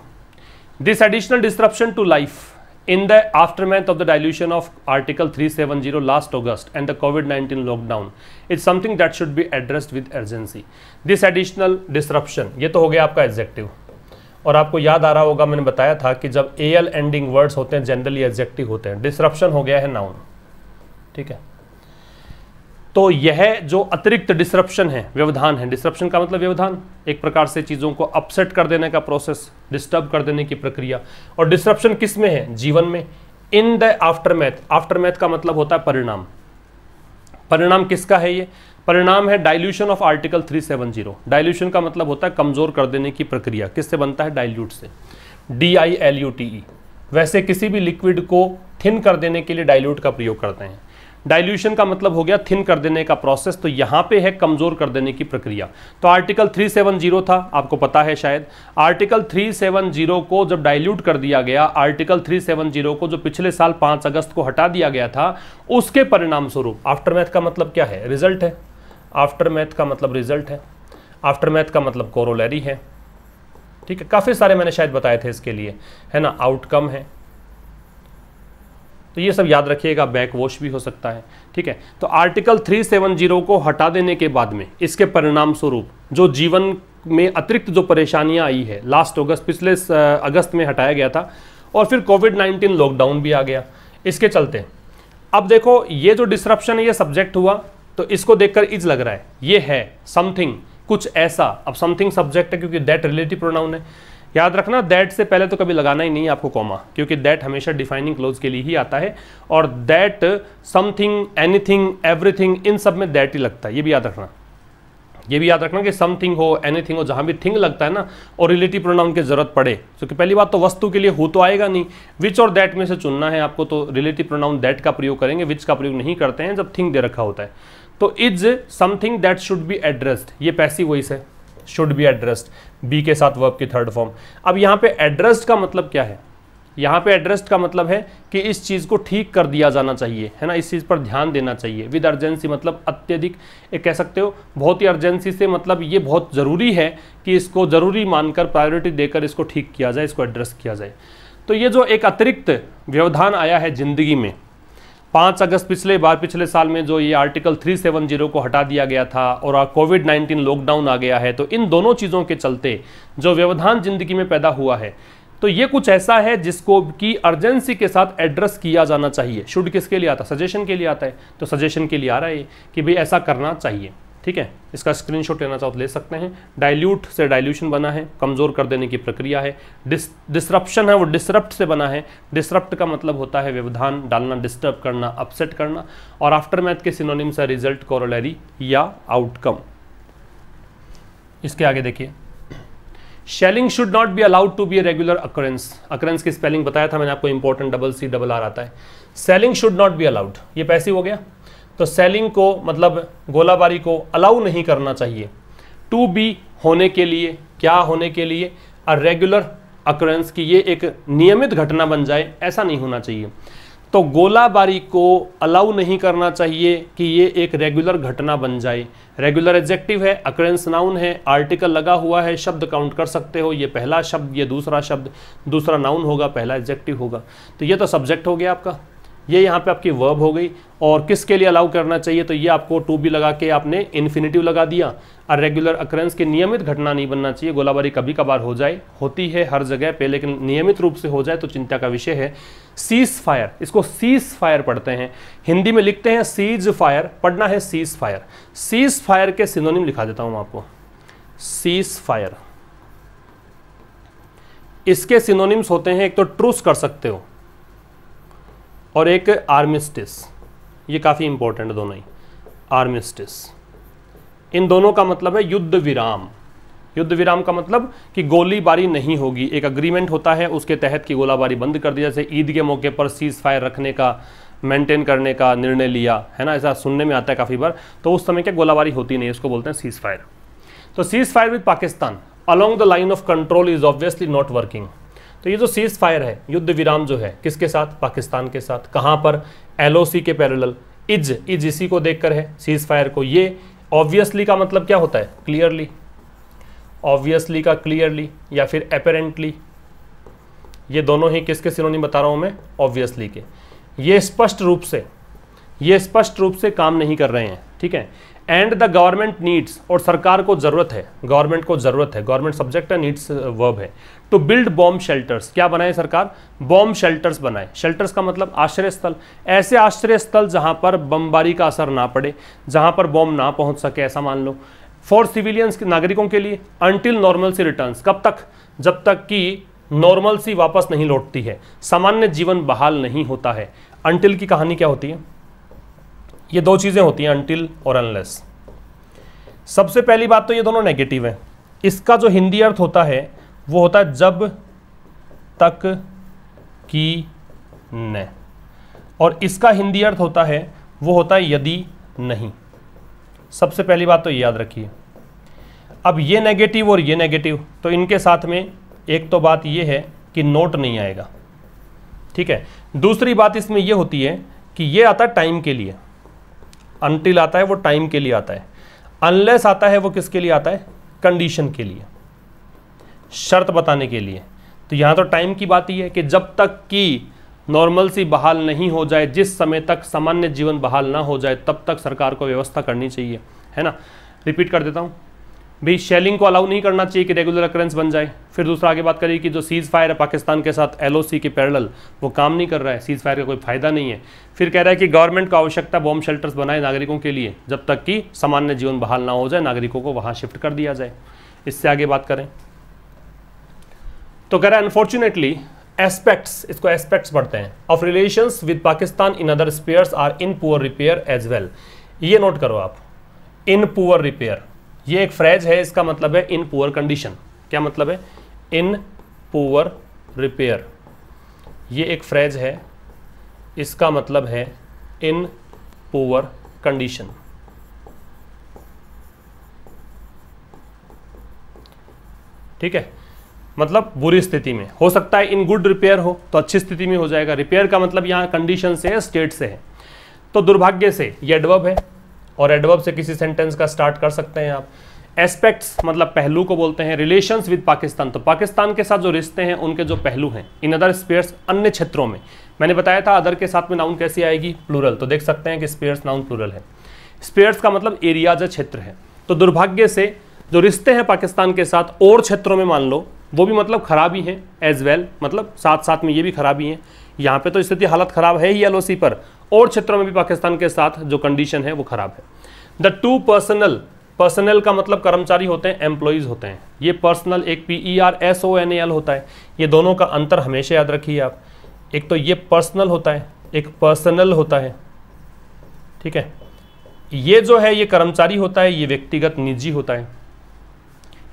this additional disruption to life in the aftermath of the dilution of Article 370 last August and the COVID-19 lockdown, it's something that should be addressed with urgency. This additional disruption, ये तो हो गया आपका एडजेक्टिव। और आपको याद आ रहा होगा मैंने बताया था कि जब AL एंडिंग वर्ड्स होते हैं जनरली एडजेक्टिव होते हैं। डिसरप्शन हो गया है नाउन, ठीक है। तो यह जो अतिरिक्त डिसरप्शन है, व्यवधान है। डिसरप्शन का मतलब व्यवधान, एक प्रकार से चीज़ों को अपसेट कर देने का प्रोसेस, डिस्टर्ब कर देने की प्रक्रिया। और डिसरप्शन किस में है? जीवन में। इन द आफ्टरमैथ, आफ्टरमैथ का मतलब होता है परिणाम। परिणाम किसका है? ये परिणाम है डाइल्यूशन ऑफ आर्टिकल 370। डाइल्यूशन का मतलब होता है कमजोर कर देने की प्रक्रिया। किससे बनता है? डाइल्यूट से, DILUTE। वैसे किसी भी लिक्विड को थिन कर देने के लिए डाइल्यूट का प्रयोग करते हैं। डाइल्यूशन का मतलब हो गया थिन कर देने का प्रोसेस, तो यहां पे है कमजोर कर देने की प्रक्रिया। तो आर्टिकल 370 था, आपको पता है शायद। आर्टिकल 370 को जब डाइल्यूट कर दिया गया, आर्टिकल 370 को जो पिछले साल 5 अगस्त को हटा दिया गया था, उसके परिणाम स्वरूप। आफ्टरमैथ का मतलब क्या है? रिजल्ट है। आफ्टरमैथ का मतलब रिजल्ट है। आफ्टरमैथ का मतलब कोरोलरी है, ठीक है। काफी सारे मैंने शायद बताए थे इसके लिए, है ना। आउटकम है, तो ये सब याद रखिएगा। बैक वॉश भी हो सकता है, ठीक है। तो आर्टिकल 370 को हटा देने के बाद में इसके परिणाम स्वरूप जो जीवन में अतिरिक्त जो परेशानियां आई है, लास्ट अगस्त, पिछले अगस्त में हटाया गया था, और फिर कोविड-19 लॉकडाउन भी आ गया इसके चलते। अब देखो ये जो डिसरप्शन है ये सब्जेक्ट हुआ, तो इसको देखकर इज लग रहा है ये है समथिंग, कुछ ऐसा। अब समथिंग सब्जेक्ट है क्योंकि दैट रिलेटिव प्रोनाउन है। याद रखना दैट से पहले तो कभी लगाना ही नहीं आपको कॉमा, क्योंकि दैट हमेशा डिफाइनिंग क्लोज के लिए ही आता है। और दैट, समथिंग, एनीथिंग, एवरीथिंग, इन सब में दैट ही लगता है। ये भी याद रखना, ये भी याद रखना कि समथिंग हो, एनीथिंग हो, जहां भी थिंग लगता है ना और रिलेटिव प्रोनाउन की जरूरत पड़े, क्योंकि पहली बात तो वस्तु के लिए हो तो आएगा नहीं, विच और दैट में से चुनना है आपको, तो रिलेटिव प्रोनाउन दैट का प्रयोग करेंगे, विच का प्रयोग नहीं करते हैं जब थिंग दे रखा होता है। तो is something that should be addressed, ये पैसिव वॉइस है, शुड बी एड्रेस्ड, बी के साथ वर्ब की थर्ड फॉर्म। अब यहाँ पे एड्रेस्ड का मतलब क्या है? यहाँ पे एड्रेस्ड का मतलब है कि इस चीज़ को ठीक कर दिया जाना चाहिए, है ना, इस चीज़ पर ध्यान देना चाहिए। विद अर्जेंसी मतलब अत्यधिक, एक कह सकते हो बहुत ही अर्जेंसी से, मतलब ये बहुत ज़रूरी है कि इसको ज़रूरी मानकर प्रायोरिटी देकर इसको ठीक किया जाए, इसको एड्रेस किया जाए। तो ये जो एक अतिरिक्त व्यवधान आया है ज़िंदगी में, 5 अगस्त पिछले साल में जो ये आर्टिकल 370 को हटा दिया गया था और कोविड-19 लॉकडाउन आ गया है, तो इन दोनों चीज़ों के चलते जो व्यवधान जिंदगी में पैदा हुआ है, तो ये कुछ ऐसा है जिसको की अर्जेंसी के साथ एड्रेस किया जाना चाहिए। शुड किसके लिए आता है? सजेशन के लिए आता है, तो सजेशन के लिए आ रहा है कि भाई ऐसा करना चाहिए, ठीक है। इसका स्क्रीनशॉट लेना चाहो तो ले सकते हैं। डाइल्यूट से डाइल्यूशन बना है, कमज़ोर कर देने की प्रक्रिया है। डिसरप्शन है वो डिसरप्ट से बना है। डिसरप्ट का मतलब होता है व्यवधान डालना, डिस्टर्ब करना, अपसेट करना। और आफ्टरमैथ के सिनोनिम्स है रिजल्ट, कोरोलरी या आउटकम। इसके आगे देखिए, shelling should not be allowed to be a regular occurrence. Occurrence की स्पेलिंग बताया था मैंने आपको, इंपॉर्टेंट, CCR आता है। Shelling should not be allowed, ये पैसिव हो गया। तो सेलिंग को मतलब गोलाबारी को अलाउ नहीं करना चाहिए। टू बी होने के लिए, क्या होने के लिए? अ रेगुलर अकरेंस, की ये एक नियमित घटना बन जाए, ऐसा नहीं होना चाहिए। तो गोलाबारी को अलाउ नहीं करना चाहिए कि ये एक रेगुलर घटना बन जाए। रेगुलर एडजेक्टिव है, अकरेंस नाउन है, आर्टिकल लगा हुआ है, शब्द काउंट कर सकते हो। ये पहला शब्द, ये दूसरा शब्द, दूसरा नाउन होगा, पहला एडजेक्टिव होगा। तो ये तो सब्जेक्ट हो गया आपका, ये यहाँ पे आपकी वर्ब हो गई। और किसके लिए अलाउ करना चाहिए? तो ये आपको टू बी लगा के आपने इन्फिनिटिव लगा दिया। और रेगुलर अकरेंस की नियमित घटना नहीं बनना चाहिए। गोलाबारी कभी कभार हो जाए, होती है हर जगह पे, लेकिन नियमित रूप से हो जाए तो चिंता का विषय है। सीज फायर, इसको सीज फायर पढ़ते हैं, हिंदी में लिखते हैं सीज फायर, पढ़ना है सीज फायर। सीज फायर के सिनोनिम लिखा देता हूं आपको, सीज फायर। इसके सिनोनिम्स होते हैं, एक तो ट्रूस कर सकते हो और एक आर्मिस्टिस, ये काफ़ी इंपॉर्टेंट दोनों ही, आर्मिस्टिस। इन दोनों का मतलब है युद्ध विराम। युद्ध विराम का मतलब कि गोलीबारी नहीं होगी, एक अग्रीमेंट होता है उसके तहत की गोलाबारी बंद कर दी। जैसे ईद के मौके पर सीज फायर रखने का, मेंटेन करने का निर्णय लिया है ना, ऐसा सुनने में आता है काफ़ी बार। तो उस समय क्या गोलाबारी होती नहीं, इसको बोलते हैं सीज फायर। तो cease fire with Pakistan along the line of control is obviously not working. तो ये जो सीज फायर है, युद्ध विराम जो है, किसके साथ? पाकिस्तान के साथ। कहाँ पर? LOC के पैरेलल। इज इसी को देखकर है सीज फायर को। ये ऑब्वियसली का मतलब क्या होता है? क्लियरली। ऑब्वियसली का क्लियरली या फिर अपेरेंटली, ये दोनों ही किसके सिनोनिम बता रहा हूं मैं? ऑब्वियसली के। ये स्पष्ट रूप से काम नहीं कर रहे हैं, ठीक है। एंड द गवर्नमेंट नीड्स, और सरकार को जरूरत है, गवर्नमेंट को जरूरत है, गवर्नमेंट सब्जेक्ट है, नीड्स वर्ब है, टू बिल्ड बॉम्ब शेल्टर्स। क्या बनाए सरकार? बॉम्ब शेल्टर्स बनाए। शेल्टर्स का मतलब आश्रय स्थल, ऐसे आश्रय स्थल जहां पर बमबारी का असर ना पड़े, जहां पर बॉम्ब ना पहुंच सके, ऐसा मान लो। फॉर सिविलियंस, नागरिकों के लिए। अंटिल नॉर्मलसी रिटर्न्स, कब तक? जब तक कि नॉर्मलसी वापस नहीं लौटती है, सामान्य जीवन बहाल नहीं होता है। अंटिल की कहानी क्या होती है? ये दो चीजें होती हैं, अंटिल और अनलेस। सबसे पहली बात तो ये दोनों नेगेटिव है। इसका जो हिंदी अर्थ होता है वो होता है जब तक कि न, और इसका हिंदी अर्थ होता है वो होता है यदि नहीं। सबसे पहली बात तो ये याद रखिए। अब ये नेगेटिव और ये नेगेटिव, तो इनके साथ में एक तो बात ये है कि नोट नहीं आएगा, ठीक है। दूसरी बात इसमें ये होती है कि ये आता है टाइम के लिए, अनटिल आता है वो टाइम के लिए आता है, अनलेस आता है वो किसके लिए आता है? कंडीशन के लिए, शर्त बताने के लिए। तो यहाँ तो टाइम की बात ही है कि जब तक कि नॉर्मलसी बहाल नहीं हो जाए, जिस समय तक सामान्य जीवन बहाल ना हो जाए, तब तक सरकार को व्यवस्था करनी चाहिए, है ना। रिपीट कर देता हूँ भाई, शेलिंग को अलाउ नहीं करना चाहिए कि रेगुलर अकरेंस बन जाए। फिर दूसरा आगे बात करिए कि जो सीज फायर है पाकिस्तान के साथ LOC के पैरेलल, वो काम नहीं कर रहा है, सीज फायर का कोई फायदा नहीं है। फिर कह रहा है कि गवर्नमेंट को आवश्यकता बॉम्ब शेल्टर्स बनाए नागरिकों के लिए, जब तक कि सामान्य जीवन बहाल ना हो जाए, नागरिकों को वहाँ शिफ्ट कर दिया जाए। इससे आगे बात करें तो कह रहा है अनफॉर्चुनेटली एस्पेक्ट्स, इसको एस्पेक्ट्स पढ़ते हैं, of relations with Pakistan in other spheres are in poor repair as well. ये नोट करो आप, इन पुअर रिपेयर, ये एक फ्रेज है, इसका मतलब है इन पुअर कंडीशन। क्या मतलब है? इन पुअर रिपेयर, ये एक फ्रेज है, इसका मतलब है इन पुअर कंडीशन। ठीक है, मतलब बुरी स्थिति में। हो सकता है इन गुड रिपेयर हो तो अच्छी स्थिति में हो जाएगा। रिपेयर का मतलब यहाँ कंडीशन से है, स्टेट से है। तो दुर्भाग्य से ये एडवर्ब है, और एडवर्ब से किसी सेंटेंस का स्टार्ट कर सकते हैं आप। एस्पेक्ट्स मतलब पहलू को बोलते हैं। रिलेशंस विद पाकिस्तान, तो पाकिस्तान के साथ जो रिश्ते हैं उनके जो पहलू हैं। इन अदर स्पेयर्स, अन्य क्षेत्रों में। मैंने बताया था अदर के साथ में नाउन कैसी आएगी? प्लूरल। तो देख सकते हैं कि स्पेयर्स नाउन प्लूरल है। स्पेयर्स का मतलब एरियाज, क्षेत्र है। तो दुर्भाग्य से जो रिश्ते हैं पाकिस्तान के साथ और क्षेत्रों में, मान लो वो भी मतलब खराबी है एज वेल, मतलब साथ साथ में ये भी खराबी है। यहाँ पे तो स्थिति हालत खराब है ही LOC पर, और क्षेत्रों में भी पाकिस्तान के साथ जो कंडीशन है वो खराब है। द टू पर्सनल, पर्सनल का मतलब कर्मचारी होते हैं, एम्प्लॉइज होते हैं। ये पर्सनल एक PERSONAL होता है। ये दोनों का अंतर हमेशा याद रखिए आप। एक तो ये पर्सनल होता है, एक पर्सनल होता है, ठीक है। ये जो है ये कर्मचारी होता है, ये व्यक्तिगत निजी होता है।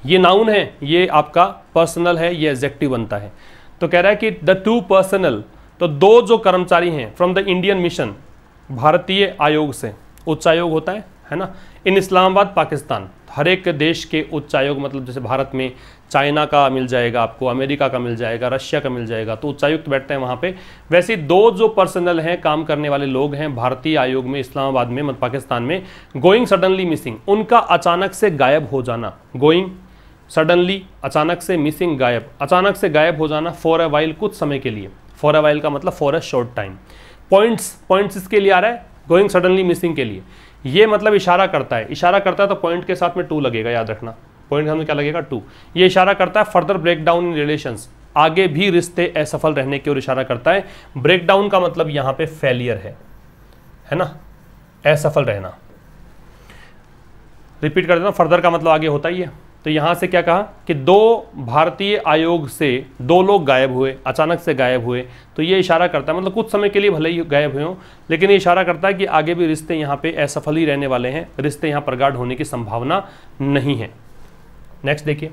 ये नाउन है, ये आपका पर्सनल है, ये एडजेक्टिव बनता है। तो कह रहा है कि द टू पर्सनल, तो दो जो कर्मचारी हैं फ्रॉम द इंडियन मिशन, भारतीय आयोग से, उच्चायोग होता है ना, इन इस्लामाबाद पाकिस्तान। हर एक देश के उच्चायोग, मतलब जैसे भारत में चाइना का मिल जाएगा आपको, अमेरिका का मिल जाएगा, रशिया का मिल जाएगा, तो उच्चायुक्त बैठते हैं वहाँ पे। वैसे दो जो पर्सनल हैं, काम करने वाले लोग हैं भारतीय आयोग में, इस्लामाबाद में, मतलब पाकिस्तान में। गोइंग सडनली मिसिंग, उनका अचानक से गायब हो जाना। गोइंग सडनली, अचानक से, मिसिंग गायब, अचानक से गायब हो जाना। फॉर अ वाइल, कुछ समय के लिए। फॉर अ वाइल का मतलब for a short time. Points, points इसके लिए आ रहा है, गोइंग सडनली मिसिंग के लिए। ये मतलब इशारा करता है, इशारा करता है तो पॉइंट के साथ में टू लगेगा, याद रखना। पॉइंट हमें क्या लगेगा? टू। ये इशारा करता है फर्दर ब्रेकडाउन इन रिलेशंस, आगे भी रिश्ते असफल रहने की ओर इशारा करता है। ब्रेकडाउन का मतलब यहाँ पे फेलियर है ना, असफल रहना। रिपीट कर देता हूँ, फर्दर का मतलब आगे होता ही है। तो यहाँ से क्या कहा कि 2 भारतीय आयोग से 2 लोग गायब हुए, अचानक से गायब हुए। तो ये इशारा करता है, मतलब कुछ समय के लिए भले ही गायब हुए हों, लेकिन ये इशारा करता है कि आगे भी रिश्ते यहाँ पे असफल ही रहने वाले हैं, रिश्ते यहाँ प्रगाढ़ होने की संभावना नहीं है। नेक्स्ट देखिए,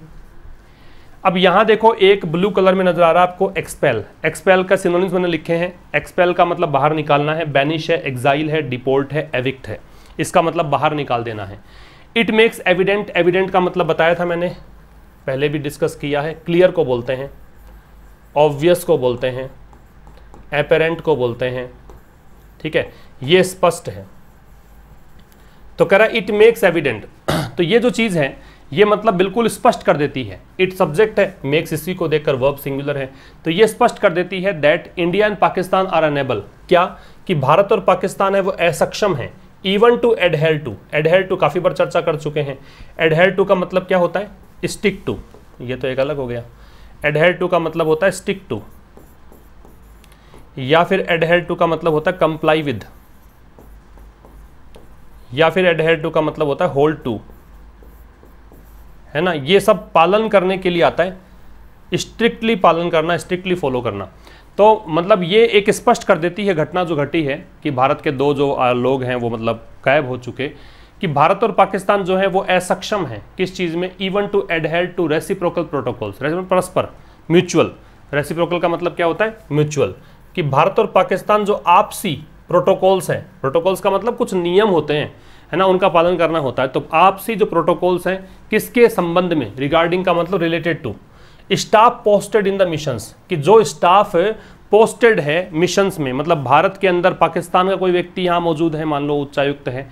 अब यहाँ देखो एक ब्लू कलर में नजर आ रहा है आपको एक्सपेल। एक्सपेल का सिनोनिम्स मैंने लिखे हैं। एक्सपेल का मतलब बाहर निकालना है, बैनिश है, एग्जाइल है, डिपोर्ट है, एविक्ट है। इसका मतलब बाहर निकाल देना है। इट मेक्स एविडेंट, एविडेंट का मतलब बताया था मैंने, पहले भी डिस्कस किया है। क्लियर को बोलते हैं, ऑब्वियस को बोलते हैं, एपेरेंट को बोलते हैं, ठीक है, ये स्पष्ट है। तो कह रहा इट मेक्स एविडेंट, तो ये जो चीज है ये मतलब बिल्कुल स्पष्ट कर देती है। इट सब्जेक्ट है, मेक्स इसी को देखकर वर्ब सिंगुलर है, तो ये स्पष्ट कर देती है that India and Pakistan are unable, क्या कि भारत और पाकिस्तान है वो असक्षम है, even to adhere to. Adhere to काफी बार चर्चा कर चुके हैं। एडहेयर टू का मतलब क्या होता है, स्टिक टू, ये तो एक अलग हो गया। एडहेयर टू का मतलब होता है स्टिक टू, या फिर एडहेयर टू का मतलब होता है कंप्लाई विद, या फिर एडहेयर टू का मतलब होता है होल्ड टू, है ना। ये सब पालन करने के लिए आता है, स्ट्रिक्टली पालन करना, स्ट्रिक्टली फॉलो करना। तो मतलब ये एक स्पष्ट कर देती है घटना जो घटी है कि भारत के 2 जो लोग हैं वो मतलब गायब हो चुके, कि भारत और पाकिस्तान जो है वो असक्षम है किस चीज़ में, even to adhere to reciprocal protocols, परस्पर म्यूचुअल। रेसिप्रोकल का मतलब क्या होता है, म्यूचुअल, कि भारत और पाकिस्तान जो आपसी प्रोटोकॉल्स हैं, प्रोटोकॉल्स का मतलब कुछ नियम होते हैं, है ना, उनका पालन करना होता है। तो आपसी जो प्रोटोकॉल्स हैं किसके संबंध में, रिगार्डिंग का मतलब related to staff posted in the missions, कि जो स्टाफ पोस्टेड है मिशंस में, मतलब भारत के अंदर पाकिस्तान का कोई व्यक्ति यहाँ मौजूद है, मान लो उच्चायुक्त है,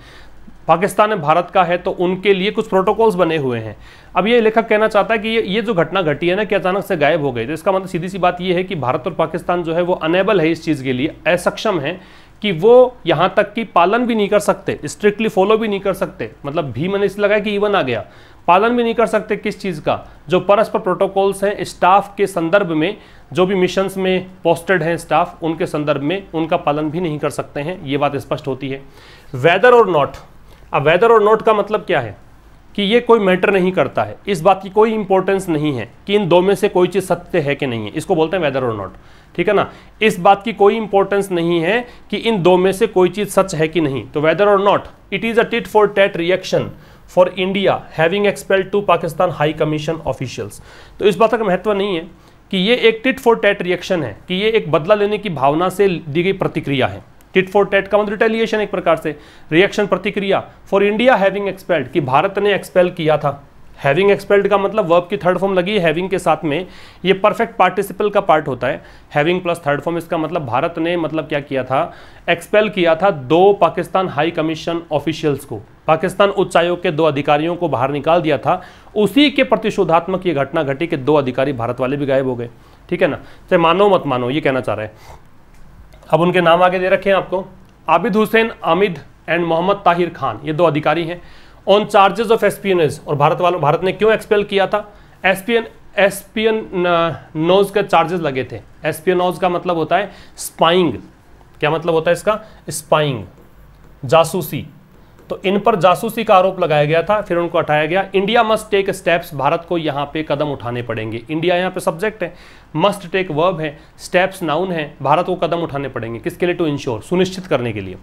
पाकिस्तान में भारत का है, तो उनके लिए कुछ प्रोटोकॉल्स बने हुए हैं। अब ये लेखक कहना चाहता है कि ये जो घटना घटी है ना कि अचानक से गायब हो गई, तो इसका मतलब सीधी सी बात ये है कि भारत और पाकिस्तान जो है वो अनेबल है इस चीज़ के लिए, असक्षम है कि वो यहाँ तक कि पालन भी नहीं कर सकते, स्ट्रिक्टली फॉलो भी नहीं कर सकते, मतलब भी मैंने इसलिए लगाया कि इवन आ गया, पालन भी नहीं कर सकते किस चीज़ का, जो परस्पर प्रोटोकॉल्स हैं स्टाफ के संदर्भ में, जो भी मिशंस में पोस्टेड हैं स्टाफ, उनके संदर्भ में उनका पालन भी नहीं कर सकते हैं, ये बात स्पष्ट होती है। वेदर और नॉट, अब वेदर और नॉट का मतलब क्या है कि ये कोई मैटर नहीं करता है, इस बात की कोई इंपॉर्टेंस नहीं है कि इन 2 में से कोई चीज़ सत्य है कि नहीं है, इसको बोलते हैं वेदर और नॉट, ठीक है ना। इस बात की कोई इंपॉर्टेंस नहीं है कि इन 2 में से कोई चीज़ सच है कि नहीं। तो वेदर और not, it is a tit for tat reaction for India having expelled to Pakistan high commission officials. तो इस बात का महत्व नहीं है कि ये एक टिट फॉर टैट रिएक्शन है, कि ये एक बदला लेने की भावना से दी गई प्रतिक्रिया है। टिट फॉर टैट का मतलब रिटेलिएशन एक प्रकार से, रिएक्शन प्रतिक्रिया। फॉर इंडिया हैविंग एक्सपेल्ड, कि भारत ने एक्सपेल किया था। हैविंग एक्सपेल्ड का मतलब वर्ब की थर्ड फॉर्म लगी है हैविंग के साथ में, ये परफेक्ट पार्टिसिपल का पार्ट होता है, हैविंग प्लस थर्ड फॉर्म। इसका मतलब भारत ने मतलब क्या किया था, एक्सपेल किया था 2 पाकिस्तान हाई कमीशन ऑफिशियल्स को, पाकिस्तान उच्चायोग के 2 अधिकारियों को बाहर निकाल दिया था। उसी के प्रतिशोधात्मक ये घटना घटी कि 2 अधिकारी भारत वाले भी गायब हो गए, ठीक है ना। चाहे मानो मत मानो, ये कहना चाह रहे हैं। अब उनके नाम आगे दे रखे हैं आपको, आबिद हुसैन आमिद एंड मोहम्मद ताहिर खान, ये 2 अधिकारी हैं। ऑन चार्जेस ऑफ एस्पियनेज, और भारत ने क्यों एक्सपेल किया था, एस्पियनोज के चार्जेस लगे थे। एस्पियनोज का मतलब होता है स्पाइंग, क्या मतलब होता है इसका, स्पाइंग, जासूसी। तो इन पर जासूसी का आरोप लगाया गया था, फिर उनको हटाया गया। India must take steps, Bharat को यहाँ पे कदम उठाने पड़ेंगे। इंडिया यहाँ पे सब्जेक्ट है, मस्ट टेक वर्ब है, स्टेप्स नाउन है, भारत को कदम उठाने पड़ेंगे किसके लिए, टू इंश्योर, सुनिश्चित करने के लिए।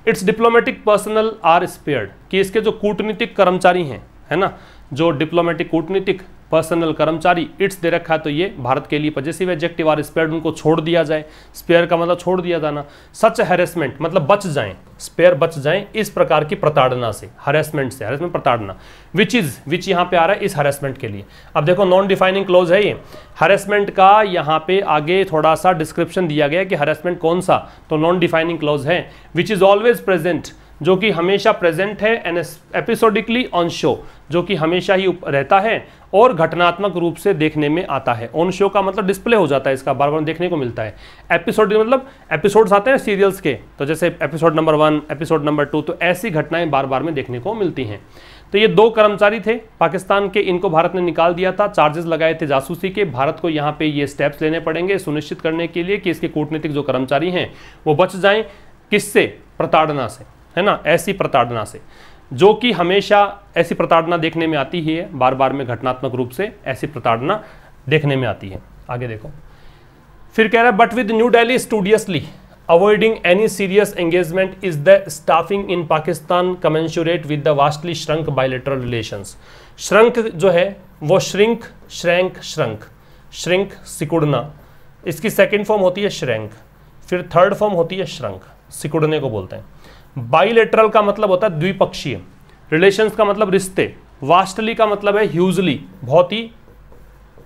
It's diplomatic personnel are spared, कि इसके जो कूटनीतिक कर्मचारी हैं, है ना, जो डिप्लोमेटिक कूटनीतिक पर्सनल कर्मचारी, इट्स दे रखा है तो ये भारत के लिए पजेसिव एडजेक्टिव आर स्पेयर्ड, उनको छोड़ दिया जाए। स्पेयर का मतलब छोड़ दिया जाना। सच हैरेसमेंट मतलब बच जाएं, स्पेयर बच जाएं इस प्रकार की प्रताड़ना से, हैरेसमेंट से, हैरेसमेंट प्रताड़ना। विच यहाँ पे आ रहा है इस हैरेसमेंट के लिए। अब देखो नॉन डिफाइनिंग क्लोज है ये, हैरेसमेंट का यहाँ पे आगे थोड़ा सा डिस्क्रिप्शन दिया गया कि हैरेसमेंट कौन सा, तो नॉन डिफाइनिंग क्लोज है। विच इज ऑलवेज प्रेजेंट, जो कि हमेशा प्रेजेंट है, एंड एपिसोडिकली ऑन शो, जो कि हमेशा ही रहता है और घटनात्मक रूप से देखने में आता है। ऑन शो का मतलब डिस्प्ले हो जाता है, इसका बार बार देखने को मिलता है। एपिसोड मतलब एपिसोड्स आते हैं सीरियल्स के, तो जैसे एपिसोड नंबर 1, एपिसोड नंबर 2, तो ऐसी घटनाएं बार बार में देखने को मिलती हैं। तो ये 2 कर्मचारी थे पाकिस्तान के, इनको भारत ने निकाल दिया था, चार्जेस लगाए थे जासूसी के। भारत को यहाँ पे ये स्टेप्स लेने पड़ेंगे सुनिश्चित करने के लिए कि इसके कूटनीतिक जो कर्मचारी हैं वो बच जाएं, किससे, प्रताड़ना से, है ना, ऐसी प्रताड़ना से। जो कि हमेशा ऐसी प्रताड़ना देखने में आती ही है, बार बार में घटनात्मक रूप से ऐसी प्रताड़ना देखने में आती है। आगे देखो, फिर कह रहा है but with New Delhi studiously avoiding any serious engagement is the staffing in Pakistan commensurate with the vastly shrunk bilateral relations. Shrunk जो है वो श्रिंक, श्रैंक, श्रंक, श्रिंक सिकुड़ना, इसकी सेकेंड फॉर्म होती है श्रैंक, फिर थर्ड फॉर्म होती है श्रंक, सिकुड़ने को बोलते हैं। बाइलेटरल का मतलब होता है द्विपक्षीय, रिलेशंस का मतलब रिश्ते, वास्टली का मतलब है ह्यूजली, बहुत ही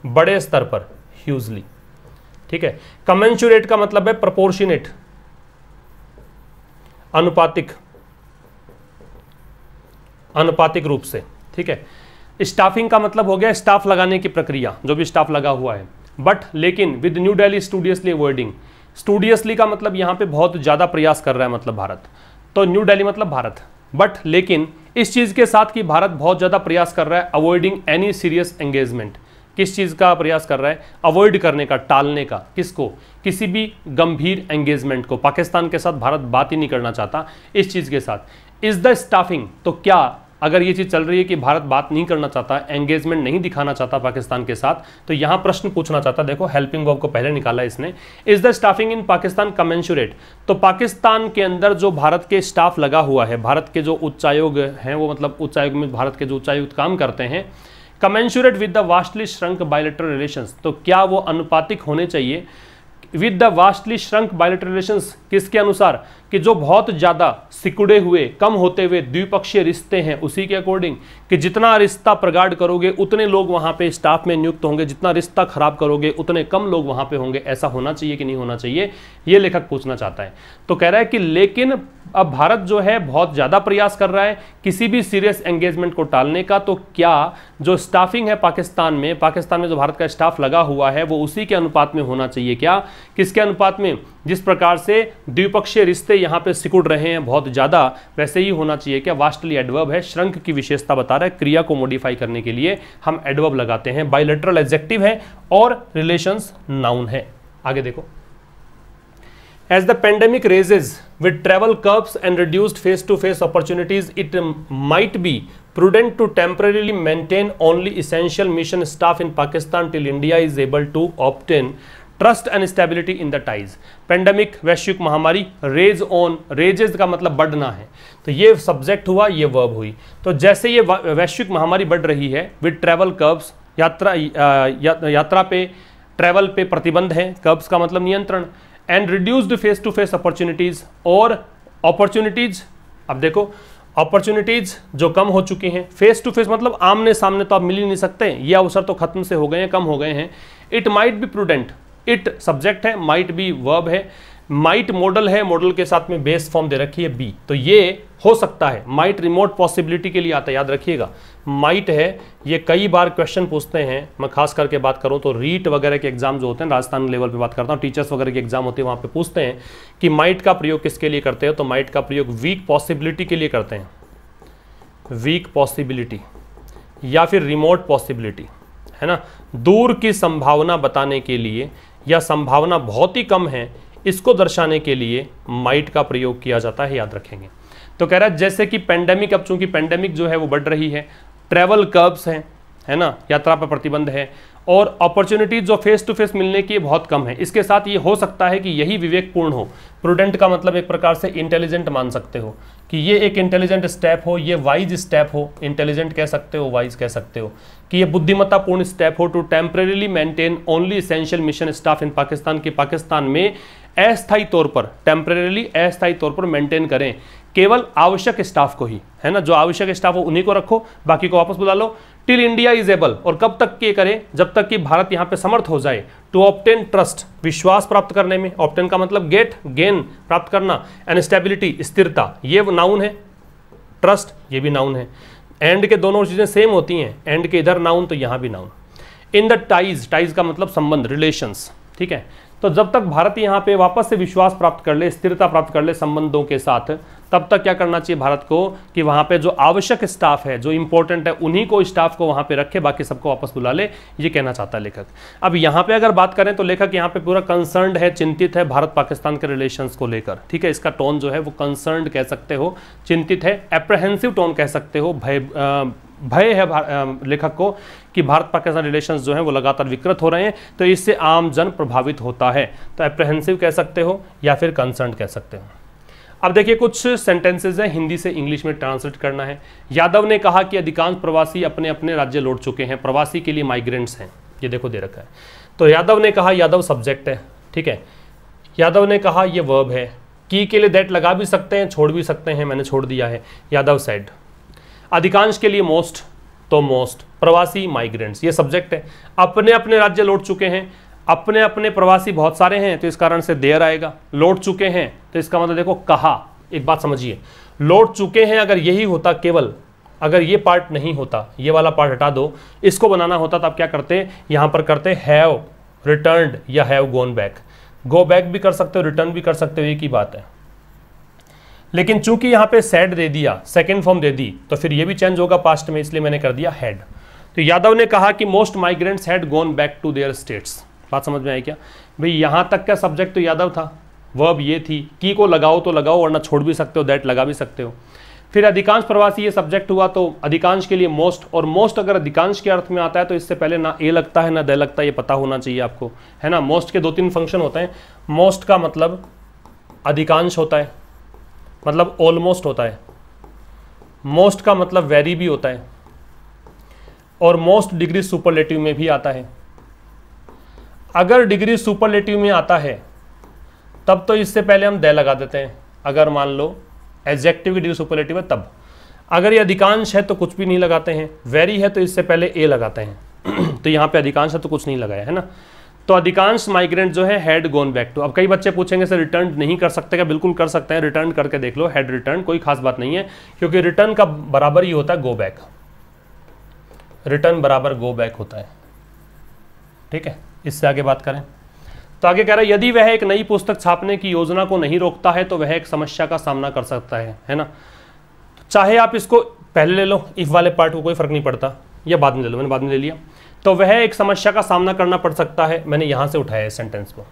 बड़े स्तर पर, ह्यूजली, ठीक है। कमेंसुरेट का मतलब है प्रोपोर्शनेट, अनुपातिक, अनुपातिक रूप से, ठीक है। स्टाफिंग का मतलब हो गया स्टाफ लगाने की प्रक्रिया, जो भी स्टाफ लगा हुआ है। बट लेकिन with New Delhi studiously avoiding, स्टूडियसली का मतलब यहां पे बहुत ज्यादा प्रयास कर रहा है, मतलब भारत, तो न्यू दिल्ली मतलब भारत। बट लेकिन इस चीज के साथ कि भारत बहुत ज्यादा प्रयास कर रहा है अवॉइडिंग एनी सीरियस एंगेजमेंट, किस चीज का प्रयास कर रहा है, अवॉइड करने का, टालने का, किसको, किसी भी गंभीर एंगेजमेंट को। पाकिस्तान के साथ भारत बात ही नहीं करना चाहता इस चीज के साथ। इज द स्टाफिंग, तो क्या अगर ये चीज चल रही है कि भारत बात नहीं करना चाहता, एंगेजमेंट नहीं दिखाना चाहता पाकिस्तान के साथ, तो यहां प्रश्न पूछना चाहता, देखो हेल्पिंग वर्ब को पहले निकाला इसने, is the staffing in Pakistan commensurate, तो पाकिस्तान के अंदर जो भारत के स्टाफ लगा हुआ है, भारत के जो उच्चायोग हैं, वो मतलब उच्चायोग में भारत के जो उच्चायुक्त काम करते हैं, commensurate with the vastly shrunk bilateral relations, तो क्या वो अनुपातिक होने चाहिए with the vastly shrunk bilateral relations, किसके अनुसार, कि जो बहुत ज़्यादा सिकुड़े हुए, कम होते हुए द्विपक्षीय रिश्ते हैं, उसी के अकॉर्डिंग, कि जितना रिश्ता प्रगाढ़ करोगे उतने लोग वहाँ पे स्टाफ में नियुक्त होंगे, जितना रिश्ता खराब करोगे उतने कम लोग वहाँ पे होंगे, ऐसा होना चाहिए कि नहीं होना चाहिए, ये लेखक पूछना चाहता है। तो कह रहा है कि लेकिन अब भारत जो है बहुत ज़्यादा प्रयास कर रहा है किसी भी सीरियस एंगेजमेंट को टालने का, तो क्या जो स्टाफिंग है पाकिस्तान में जो भारत का स्टाफ लगा हुआ है वो उसी के अनुपात में होना चाहिए क्या, किसके अनुपात में, जिस प्रकार से द्विपक्षीय रिश्ते यहाँ पे सिकुड़ रहे हैं बहुत ज़्यादा, वैसे ही होना चाहिए क्या। वास्टली एडवर्ब है, श्रंक की विशेषता बता रहा है, क्रिया को मॉडिफाई करने के लिए हम एडवर्ब लगाते हैं। बायलैटरल एडजेक्टिव है और रिलेशंस नाउन है। आगे देखो, As the pandemic raises with travel curbs and reduced face-to-face opportunities, it might be prudent to temporarily maintain only essential mission staff in Pakistan till India is able to obtain trust and stability in the ties. Pandemic, वैश्विक महामारी, raise on, raises का मतलब बढ़ना है, तो ये subject हुआ, ये वर्ब हुई। तो जैसे ये वैश्विक महामारी बढ़ रही है, with travel curbs, यात्रा पे, ट्रैवल पे प्रतिबंध है, कर्ब्स का मतलब नियंत्रण, and reduced face to face opportunities, और अपॉर्चुनिटीज, अब देखो अपॉर्चुनिटीज जो कम हो चुकी हैं, फेस टू फेस मतलब आमने सामने तो आप मिल ही नहीं सकते, ये अवसर तो खत्म से हो गए हैं, कम हो गए हैं। It might be prudent, it subject है, माइट बी वर्ब है, माइट मॉडल है, मॉडल के साथ में बेस फॉर्म दे रखी है बी, तो ये हो सकता है, माइट रिमोट पॉसिबिलिटी के लिए आता है, याद रखिएगा माइट है, ये कई बार क्वेश्चन पूछते हैं। मैं खास करके बात करूं तो रीट वगैरह के एग्जाम जो होते हैं, राजस्थान लेवल पे बात करता हूं, टीचर्स वगैरह के एग्जाम होते हैं, वहां पे पूछते हैं कि माइट का प्रयोग किसके लिए करते हो, तो माइट का प्रयोग वीक पॉसिबिलिटी के लिए करते हैं, वीक पॉसिबिलिटी या फिर रिमोट पॉसिबिलिटी, है ना, दूर की संभावना बताने के लिए या संभावना बहुत ही कम है, इसको दर्शाने के लिए माइट का प्रयोग किया जाता है, याद रखेंगे। तो कह रहा है जैसे कि पेंडेमिक, अब चूंकि पेंडेमिक जो है वो बढ़ रही है, ट्रैवल कर्ब्स हैं, है ना, यात्रा पर प्रतिबंध है, और अपॉर्चुनिटीज जो फेस टू फेस मिलने की बहुत कम है, इसके साथ ये हो सकता है कि यही विवेकपूर्ण हो। प्रूडेंट का मतलब एक प्रकार से इंटेलिजेंट मान सकते हो, कि ये एक इंटेलिजेंट स्टेप हो, ये वाइज स्टेप हो, इंटेलिजेंट कह सकते हो, वाइज कह सकते हो, कि ये बुद्धिमत्तापूर्ण स्टेप हो, to temporarily maintain only essential mission staff in Pakistan, के पाकिस्तान में अस्थायी तौर पर, टेम्परेरीली अस्थायी तौर पर मेंटेन करें केवल आवश्यक स्टाफ को ही, है ना, जो आवश्यक स्टाफ हो उन्हीं को रखो, बाकी को वापस बुला लो। टिल इंडिया इज एबल, और कब तक के करें, जब तक कि भारत यहाँ पे समर्थ हो जाए, टू ऑब्टेन ट्रस्ट, विश्वास प्राप्त करने में, ऑब्टेन का मतलब गेट, गेन, प्राप्त करना, एंड स्टेबिलिटी, स्थिरता, ये नाउन है, ट्रस्ट ये भी नाउन है, एंड के दोनों चीजें सेम होती हैं, एंड के इधर नाउन तो यहाँ भी noun. In the ties, ties का मतलब संबंध, रिलेशंस, ठीक है। तो जब तक भारत यहाँ पे वापस से विश्वास प्राप्त कर ले, स्थिरता प्राप्त कर ले संबंधों के साथ, तब तक क्या करना चाहिए भारत को कि वहाँ पे जो आवश्यक स्टाफ है, जो इंपॉर्टेंट है, उन्हीं को स्टाफ को वहाँ पे रखे, बाकी सबको वापस बुला ले, ये कहना चाहता है लेखक। अब यहाँ पे अगर बात करें तो लेखक यहाँ पे पूरा कंसर्न्ड है, चिंतित है भारत पाकिस्तान के रिलेशंस को लेकर, ठीक है। इसका टोन जो है वो कंसर्न्ड कह सकते हो, चिंतित है, एप्रहेंसिव टोन कह सकते हो, भय है लेखक को कि भारत पाकिस्तान रिलेशंस जो हैं वो लगातार विकृत हो रहे हैं, तो इससे आम जन प्रभावित होता है। तो एप्रहेंसिव कह सकते हो या फिर कंसर्न्ड कह सकते हो। अब देखिए कुछ सेंटेंसेज हैं, हिंदी से इंग्लिश में ट्रांसलेट करना है। यादव ने कहा कि अधिकांश प्रवासी अपने अपने राज्य लौट चुके हैं, प्रवासी के लिए माइग्रेंट्स हैं, ये देखो दे रखा है। तो यादव ने कहा, यादव सब्जेक्ट है, ठीक है। यादव ने कहा ये वर्ब है, की के लिए दैट लगा भी सकते हैं, छोड़ भी सकते हैं, मैंने छोड़ दिया है, यादव सेड। अधिकांश के लिए मोस्ट, तो मोस्ट, प्रवासी माइग्रेंट्स, ये सब्जेक्ट है। अपने अपने राज्य लौट चुके हैं, अपने अपने प्रवासी बहुत सारे हैं तो इस कारण से देर आएगा। लौट चुके हैं तो इसका मतलब देखो कहा, एक बात समझिए, लौट चुके हैं अगर यही होता केवल, अगर ये पार्ट नहीं होता, ये वाला पार्ट हटा दो, इसको बनाना होता तो आप क्या करते, यहां पर करते हैव रिटर्न्ड या have gone back. Go back भी कर सकते हो, रिटर्न भी कर सकते हो, एक ही बात है। लेकिन चूंकि यहां पे सैड दे दिया, सेकेंड फॉर्म दे दी, तो फिर ये भी चेंज होगा पास्ट में, इसलिए मैंने कर दिया हैड। तो यादव ने कहा कि most migrants had gone back to their states. बात समझ में आई क्या भाई? यहां तक का सब्जेक्ट तो यादव था, वर्ब ये थी, की को लगाओ तो लगाओ वरना छोड़ भी सकते हो, दैट लगा भी सकते हो। फिर अधिकांश प्रवासी ये सब्जेक्ट हुआ, तो अधिकांश के लिए मोस्ट, और मोस्ट अगर अधिकांश के अर्थ में आता है तो इससे पहले ना ए लगता है ना दे लगता है, ये पता होना चाहिए आपको, है ना। मोस्ट के 2-3 फंक्शन होते हैं। मोस्ट का मतलब अधिकांश होता है, मतलब ऑलमोस्ट होता है। मोस्ट का मतलब वेरी भी होता है, और मोस्ट डिग्री सुपरलेटिव में भी आता है। अगर डिग्री सुपरलेटिव में आता है तब तो इससे पहले हम दे लगा देते हैं, अगर मान लो एडजेक्टिव की डिग्री सुपरलेटिव है तब। अगर ये अधिकांश है तो कुछ भी नहीं लगाते हैं, वेरी है तो इससे पहले ए लगाते हैं तो यहाँ पे अधिकांश है तो कुछ नहीं लगाया, है ना। तो अधिकांश माइग्रेंट जो है हैड गॉन बैक टू। अब कई बच्चे पूछेंगे सर रिटर्न नहीं कर सकते क्या? बिल्कुल कर सकते हैं, रिटर्न करके देख लो, हैड रिटर्न, कोई खास बात नहीं है, क्योंकि रिटर्न का बराबर ही होता है गो बैक, रिटर्न बराबर गो बैक होता है, ठीक है। इससे आगे बात करें तो आगे कह रहा है यदि वह एक नई पुस्तक छापने की योजना को नहीं रोकता है तो वह एक समस्या का सामना कर सकता है ना। चाहे आप इसको पहले ले लो, इफ वाले पार्ट को कोई फर्क नहीं पड़ता, या बाद में ले लो, मैंने बाद में ले लिया। तो वह एक समस्या का सामना करना पड़ सकता है, मैंने यहां से उठाया इस सेंटेंस को।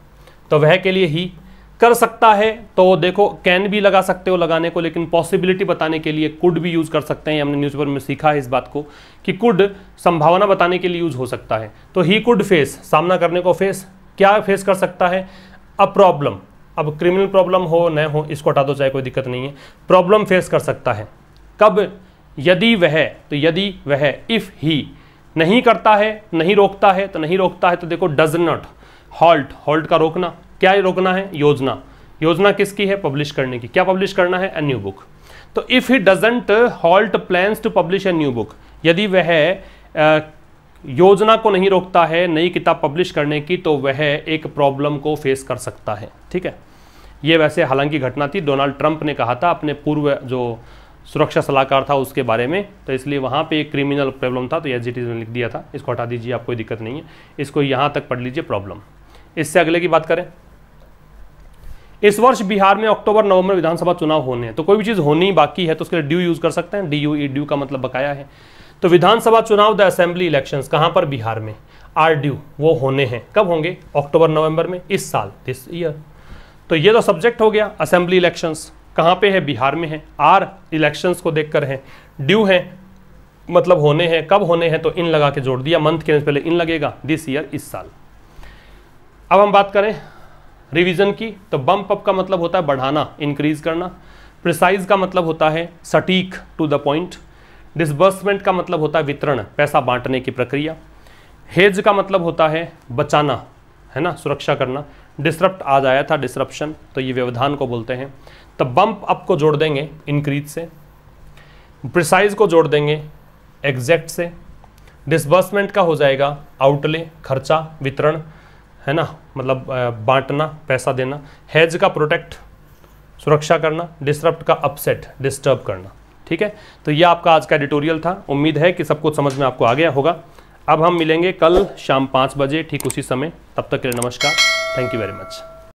तो वह के लिए ही कर सकता है, तो देखो कैन भी लगा सकते हो लगाने को, लेकिन पॉसिबिलिटी बताने के लिए कुड भी यूज कर सकते हैं। हमने न्यूज़पेपर में सीखा है इस बात को कि कुड संभावना बताने के लिए यूज हो सकता है। तो ही कुड फेस, सामना करने को, फेस क्या फेस कर सकता है? A problem. अब क्रिमिनल प्रॉब्लम हो न हो इसको हटा दो, चाहे कोई दिक्कत नहीं है, प्रॉब्लम फेस कर सकता है। कब? यदि वह, तो यदि वह, इफ ही नहीं करता है, नहीं रोकता है, तो नहीं रोकता है तो देखो डज नॉट, हॉल्ट, हॉल्ट का रोकना, क्या रोकना है? योजना। योजना किसकी है? पब्लिश करने की। क्या पब्लिश करना है? A new book. तो if he doesn't halt plans to publish a new book, यदि वह योजना को नहीं रोकता है नई किताब पब्लिश करने की, तो वह एक प्रॉब्लम को फेस कर सकता है, ठीक है। ये वैसे हालांकि घटना थी, डोनाल्ड ट्रंप ने कहा था अपने पूर्व जो सुरक्षा सलाहकार था उसके बारे में, तो इसलिए वहाँ पे एक क्रिमिनल प्रॉब्लम था, तो एज इट इज में लिख दिया था। इसको हटा दीजिए, आप कोई दिक्कत नहीं है, इसको यहाँ तक पढ़ लीजिए प्रॉब्लम। इससे अगले की बात करें, इस वर्ष बिहार में अक्टूबर-नवंबर विधानसभा चुनाव होने हैं, तो कोई भी चीज़ होनी बाकी है तो उसके लिए ड्यू यूज़ कर सकते हैं, DUE, ड्यू का मतलब बकाया है। तो विधानसभा चुनाव, द असेंबली इलेक्शंस, कहाँ पर? बिहार में, आर ड्यू, वो होने हैं। कब होंगे? अक्टूबर-नवंबर में, इस साल, दिस ईयर। तो ये तो सब्जेक्ट हो गया, असेंबली इलेक्शंस कहाँ पे है? बिहार में है। आर इलेक्शंस को देखकर है, ड्यू है मतलब होने हैं, कब होने हैं? तो इन लगा के जोड़ दिया, मंथ के पहले इन लगेगा, दिस ईयर, इस साल। अब हम बात करें रिवीजन की, तो बम्प अप का मतलब होता है बढ़ाना, इंक्रीज करना। प्रिसाइज का मतलब होता है सटीक, टू द पॉइंट। डिसबर्समेंट का मतलब होता है वितरण, पैसा बांटने की प्रक्रिया। हेज का मतलब होता है बचाना, है ना, सुरक्षा करना। डिसरप्ट आज आया था, डिसरप्शन, तो ये व्यवधान को बोलते हैं। तो बम्प अप को जोड़ देंगे इंक्रीज से, प्रिसाइज को जोड़ देंगे एग्जैक्ट से, डिसबर्समेंट का हो जाएगा आउटले, खर्चा, वितरण, है ना, मतलब बांटना, पैसा देना। हेज का प्रोटेक्ट, सुरक्षा करना। डिसरप्ट का अपसेट, डिस्टर्ब करना, ठीक है। तो ये आपका आज का एडिटोरियल था, उम्मीद है कि सब कुछ समझ में आपको आ गया होगा। अब हम मिलेंगे कल शाम 5 बजे ठीक उसी समय, तब तक के लिए नमस्कार, थैंक यू वेरी मच।